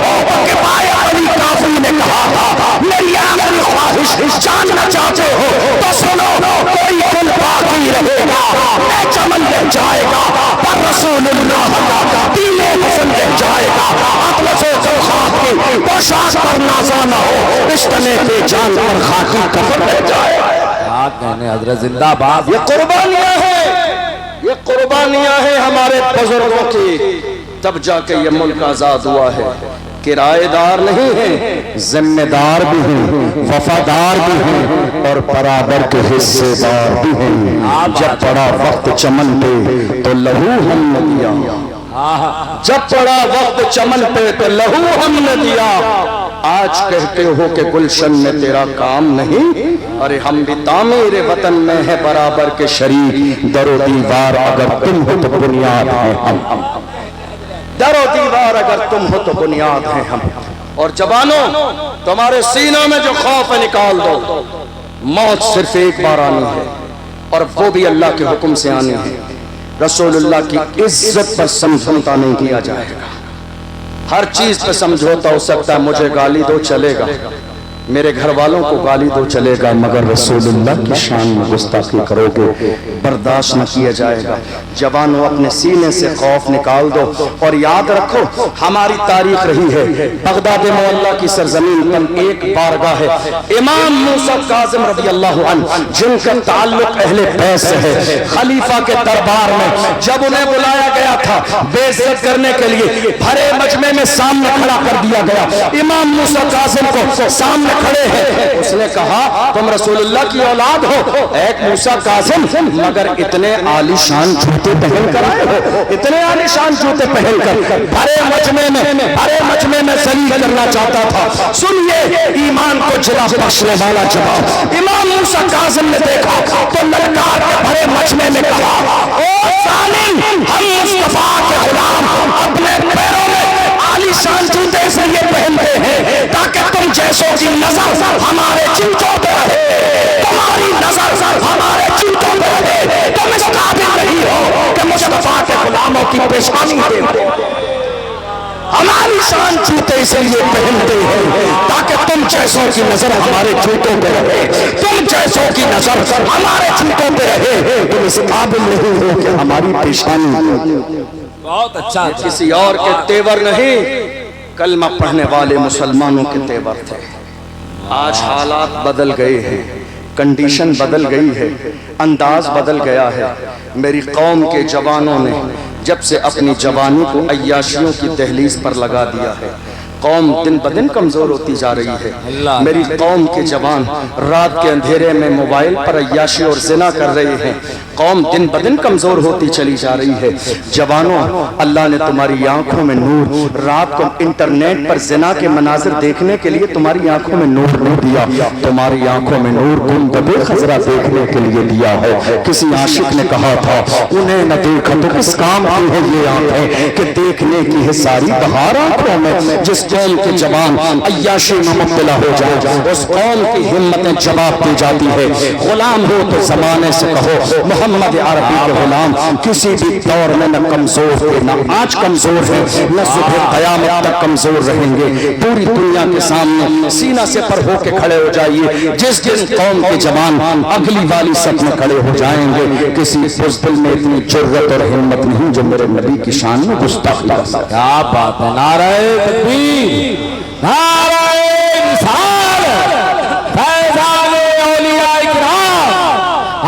S3: کفایت علی کافی نے کہا تھا میری آخری خواہش جاننا چاہتے ہو تو سنو، کوئی دل باقی رہے گا، اے چمن رہ جائے گا، پر رسول اللہ کا دین حسن رہ جائے گا۔ اطلس و زوخات کی پوشاک پر نازا نہ ہو، رشتنے کے جان پر خاکی کفن رہ جائے گا۔
S2: کہنے حضرت زندہ باد۔
S3: یہ قربانیاں ہیں، یہ قربانیاں ہیں ہمارے بزرگوں کی، تب جا کے یہ ملک آزاد ہوا ہے۔ کرائے دار نہیں ہیں، ذمہ دار بھی ہیں، وفادار بھی ہیں، اور برابر کے حصے دار بھی ہیں۔ جب پڑا وقت چمن پہ تو لہو ہم نے دیا، جب پڑا وقت چمن پہ تو لہو ہم نے دیا۔ آج کہتے ہو کہ گلشن میں تیرا کام نہیں، ارے ہم بھی تعمیر وطن میں ہے برابر کے شریک۔ در و دیوار اگر تم ہو تو بنیاد ہے ہم، در و دیوار اگر تم ہو تو بنیاد ہیں ہم۔ اور جوانوں تمہارے سینوں میں جو خوف ہے نکال دو، موت صرف ایک بار آنی ہے، اور وہ بھی اللہ کے حکم سے آنی ہے۔ رسول اللہ کی عزت پر سمجھوتا نہیں کیا جائے گا، ہر چیز پہ سمجھوتا ہو سکتا ہے، مجھے گالی دو چلے گا، میرے گھر والوں کو گالی دو چلے گا، مگر رسول اللہ کی شان میں گستاخی کرو گے برداشت نہ کیا جائے گا۔ جوانوں اپنے سینے سے خوف نکال دو، اور یاد رکھو ہماری تاریخ رہی ہے، بغداد معلیٰ کی سرزمین پر ایک بارگاہ ہے، امام موسیٰ کاظم رضی اللہ عنہ جن کا تعلق اہل بیت سے ہے۔ خلیفہ کے دربار میں جب انہیں بلایا گیا تھا بے عزت کرنے کے لیے، بھرے مجمع میں سامنے کھڑا کر دیا گیا، امام موسیٰ کاظم کو سامنے کھڑے ہیں. اس نے کہا تم رسول اللہ کی اولاد ہو ایک موسیٰ کاظم, مگر اتنے عالی شان جوتے پہن کر آئے ہو, اتنے عالی شان جوتے پہن کر بھرے مجمع میں ذلیل کرنا چاہتا تھا. سنیے ایمان کو جلا بخشنے والا جواب. امام موسیٰ کاظم نے دیکھا تو للکار کے بھرے مجمع میں کہا, او ظالم, ہم مصطفیٰ کے غلام اپنے پیروں میں عالی شان جوتے اس لیے پہنتے ہیں تاکہ تم جیسوں کی نظر ہمارے جوتوں پہ رہے, تمہاری نظر ہمارے جوتوں پہ رہے. تم اس قابل نہیں ہو کہ مصطفیٰ کے غلاموں کی پیشانی دے. ہماری شان جوتے اس لیے پہنتے ہیں تاکہ تم جیسوں کی نظر ہمارے جوتوں پہ رہے, تم جیسوں کی نظر ہمارے جوتوں پہ رہے. تم اس قابل نہیں ہو کہ ہماری پیشانی.
S2: بہت اچھا.
S3: کسی اور کے تیور نہیں, کلمہ پڑھنے والے مسلمانوں کے تیور تھے. آج حالات بدل گئے ہیں, کنڈیشن بدل گئی ہے, انداز بدل گیا ہے. میری قوم کے جوانوں نے جب سے اپنی جوانی کو عیاشیوں کی دہلیز پر لگا دیا ہے, قوم دن بدن کمزور ہوتی جا رہی ہے. میری قوم کے جوان رات کے اندھیرے میں موبائل پر عیاشی اور زنا کر رہے ہیں. قوم دن بدن کمزور ہوتی چلی جا رہی ہے. جوانوں, اللہ نے تمہاری آنکھوں میں نور, رات کو انٹرنیٹ پر زنا کے مناظر دیکھنے کے لیے تمہاری آنکھوں میں نور نہیں دیا, تمہاری آنکھوں میں نور گنبد خضرا دیکھنے کے لیے دیا ہے. کسی عاشق نے کہا تھا انہیں نہ دیکھا تو کس کام کی ہے یہ آنکھیں کہ دیکھنے کی ہے ساری بہار آنکھوں میں. جس قوم کے جوان عیاشی میں مبتلا ہو جائے اس قوم کی ہمتیں جواب دی جاتی ہے. غلام ہو تو زمانے سے کہو محمد عربی کے غلام کسی بھی دور میں نہ کمزور تھے, نہ آج کمزور ہیں, نہ صبح قیامت تک کمزور رہیں گے. پوری دنیا کے سامنے سینہ سے پر ہو کے کھڑے ہو جائیے. جس جس قوم کے جوان اگلی والی صف میں کھڑے ہو جائیں گے, کسی بزدل میں اتنی جرت اور ہمت نہیں جو میرے نبی کی شان میں گستاخی کر سکے.
S2: کیا بات ہے. نعرہ تکبیر, نعرہ رسالت, فیضان اولیاء کرام,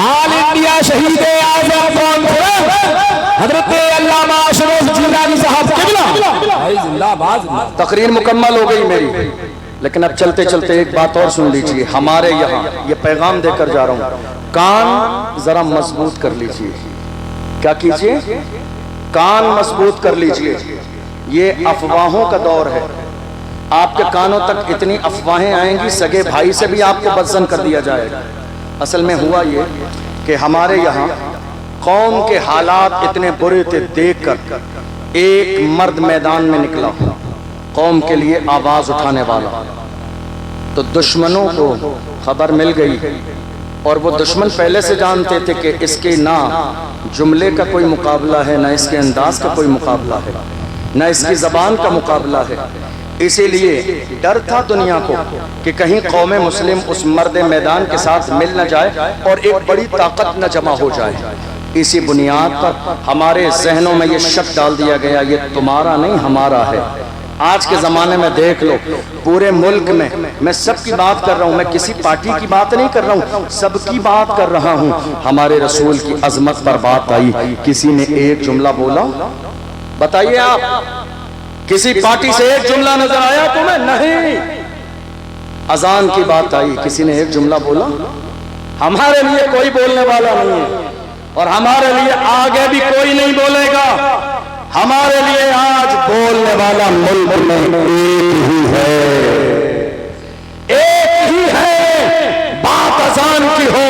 S2: آل انڈیا شہید اعظم کانفرنس حضرت علامہ اشرف جیلانی صاحب قبلہ زندہ باد.
S3: تقریر مکمل ہو گئی میری, لیکن اب چلتے چلتے ایک بات اور سن لیجئے. ہمارے یہاں یہ پیغام دے کر جا رہا ہوں, کان ذرا مضبوط کر لیجئے. کیا کیجئے؟ کان مضبوط کر لیجئے. یہ افواہوں کا دور ہے. آپ کے کانوں تک اتنی افواہیں آئیں گی سگے بھائی سے بھی آپ کو بدزن کر دیا جائے گا. اصل میں ہوا یہ کہ ہمارے یہاں قوم کے حالات اتنے برے تھے, دیکھ کر ایک مرد میدان میں نکلا قوم کے لیے آواز اٹھانے والا, تو دشمنوں کو خبر مل گئی اور وہ دشمن پہلے سے جانتے تھے کہ اس کے نہ جملے کا کوئی مقابلہ ہے, نہ اس کے انداز کا کوئی مقابلہ ہے, نہ اس کی زبان کا مقابلہ ہے. اسی لیے ڈر تھا دنیا کو کہ کہیں قوم مسلم اس مرد میدان کے ساتھ مل نہ جائے اور ایک بڑی طاقت نہ جمع ہو جائے. اسی بنیاد پر ہمارے ذہنوں میں یہ شک ڈال دیا گیا یہ تمہارا نہیں ہمارا ہے. آج کے زمانے میں دیکھ لو, پورے ملک میں سب کی بات کر رہا ہوں, میں کسی پارٹی کی بات نہیں کر رہا ہوں, سب کی بات کر رہا ہوں. ہمارے رسول کی عظمت پر بات آئی, کسی نے ایک جملہ بولا؟ بتائیے آپ, کسی پارٹی سے ایک جملہ نظر آیا تمہیں؟ نہیں. اذان کی بات آئی, کسی نے ایک جملہ بولا؟ ہمارے لیے کوئی بولنے والا نہیں ہے اور ہمارے لیے آگے بھی کوئی نہیں بولے گا. ہمارے لیے آج بولنے والا ملک میں ایک ہی ہے, ایک ہی ہے. بات اذان کی ہو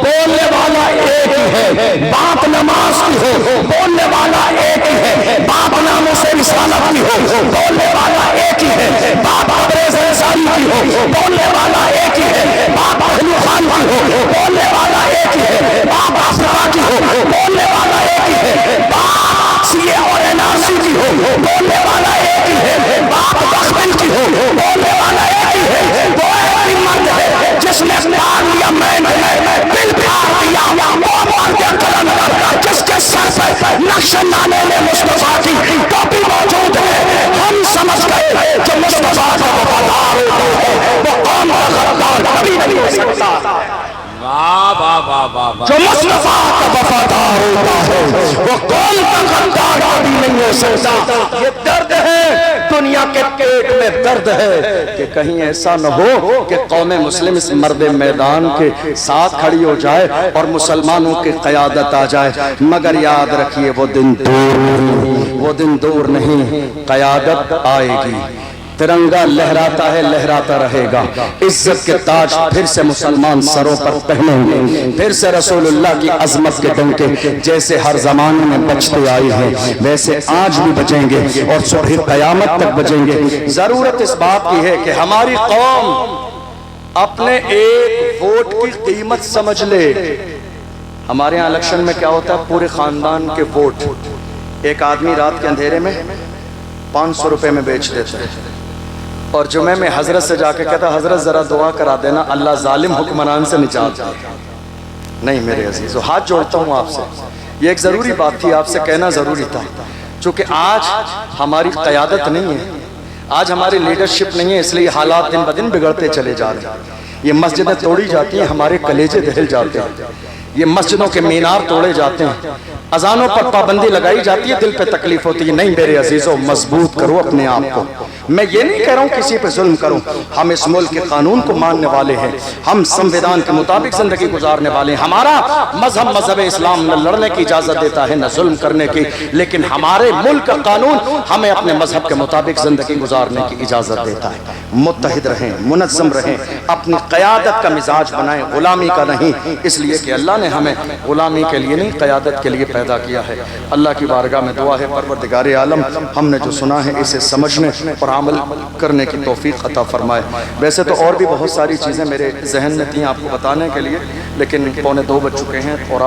S3: بولنے والا ایک ہی ہے, بات نماز کی ہو بولنے والا ایک ہی ہے, بات ناموس رسالت کی ہو بولنے والا ایک ہی ہے, بات ابراز رسالت کی ہو بولنے والا ایک ہی ہے, بات اہل خان کی ہو بولنے والا ایک ہی ہے, بات افرا کی ہو بولنے والا ایک ہی ہے, بات سی اور ناسی کی ہو بولنے والا ایک ہی ہے, بات بخمن کی ہو بولنے والا ایک ہی ہے. وہ ایسی مرد ہے جس نے پیار لیا, میں دل پیار دیا, وہ مرد کرم جس کے سر پر نقش نامے میں مصطفیٰ کی ٹوپی موجود ہے. ہم سمجھ گئے جو مصطفیٰ کا وفادار ہوتا ہے وہ قوم کا غدار کبھی نہیں ہو سکتا. جو مصطفیٰ کا وفادار ہوتا ہے وہ قوم کا غدار کبھی نہیں ہو سکتا. یہ درد ہے دنیا کے پیٹ میں درد ہے کہ کہیں ایسا نہ ہو کہ قوم مسلم اس مرد میدان کے ساتھ کھڑی ہو جائے اور مسلمانوں کی قیادت آ جائے، مگر یاد رکھیے وہ دن دور نہیں، وہ دن دور نہیں، قیادت آئے گی، ترنگا لہراتا ہے، لہراتا رہے گا، عزت کے تاج پھر سے مسلمان سروں پر پہنیں گے، پھر سے رسول اللہ کی عظمت کے ڈنکے جیسے ہر زمانے میں بجتے آئے ہیں ویسے آج بھی بجیں گے اور صبح قیامت تک بجیں گے۔ ضرورت اس بات کی ہے کہ ہماری قوم اپنے ایک ووٹ کی قیمت سمجھ لے۔ ہمارے ہاں الیکشن میں کیا ہوتا ہے؟ پورے خاندان کے ووٹ ایک آدمی رات کے اندھیرے میں 500 روپے میں بیچ دیتا ہے اور جمعے میں حضرت سے جا کے کہتا حضرت ذرا دعا کرا دینا اللہ ظالم حکمران سے نجات دے۔ نہیں میرے عزیزو، ہاتھ جوڑتا ہوں آپ سے، یہ ایک ضروری بات تھی، آپ سے کہنا ضروری تھا، چونکہ آج ہماری قیادت نہیں ہے، آج ہماری لیڈرشپ نہیں ہے، اس لیے حالات دن بدن بگڑتے چلے جا رہے ہیں۔ یہ مسجدیں توڑی جاتی ہیں، ہمارے کلیجے دہل جاتے ہیں، یہ مسجدوں کے مینار توڑے جاتے ہیں، اذانوں پر پابندی لگائی جاتی ہے، دل پہ تکلیف ہوتی ہے۔ نہیں میرے عزیزو، مضبوط کرو اپنے آپ کو۔ میں یہ نہیں کہہ رہا ہوں کسی پہ ظلم کروں، ہم اس ملک کے قانون کو ماننے والے ہیں، ہم سمویدان کے مطابق زندگی گزارنے والے ہیں، ہمارا مذہب اسلام نہ لڑنے کی اجازت دیتا ہے نہ ظلم کرنے کی، لیکن ہمارے ملک کا قانون ہمیں اپنے مذہب کے مطابق زندگی گزارنے کی اجازت دیتا ہے۔ متحد رہیں، منظم رہیں، اپنی قیادت کا مزاج بنائیں، غلامی کا نہیں، اس لیے کہ اللہ نے ہمیں غلامی کے لیے نہیں قیادت کے لیے پیدا کیا ہے۔ اللہ کی بارگاہ میں دعا ہے پروردگار عالم ہم نے جو سنا ہے اسے سمجھنے اور عمل کرنے کی توفیق عطا فرمائے۔ ویسے تو اور بھی بہت ساری چیزیں میرے ذہن میں تھیں آپ کو بتانے کے لیے، لیکن 1:45 بج چکے ہیں اور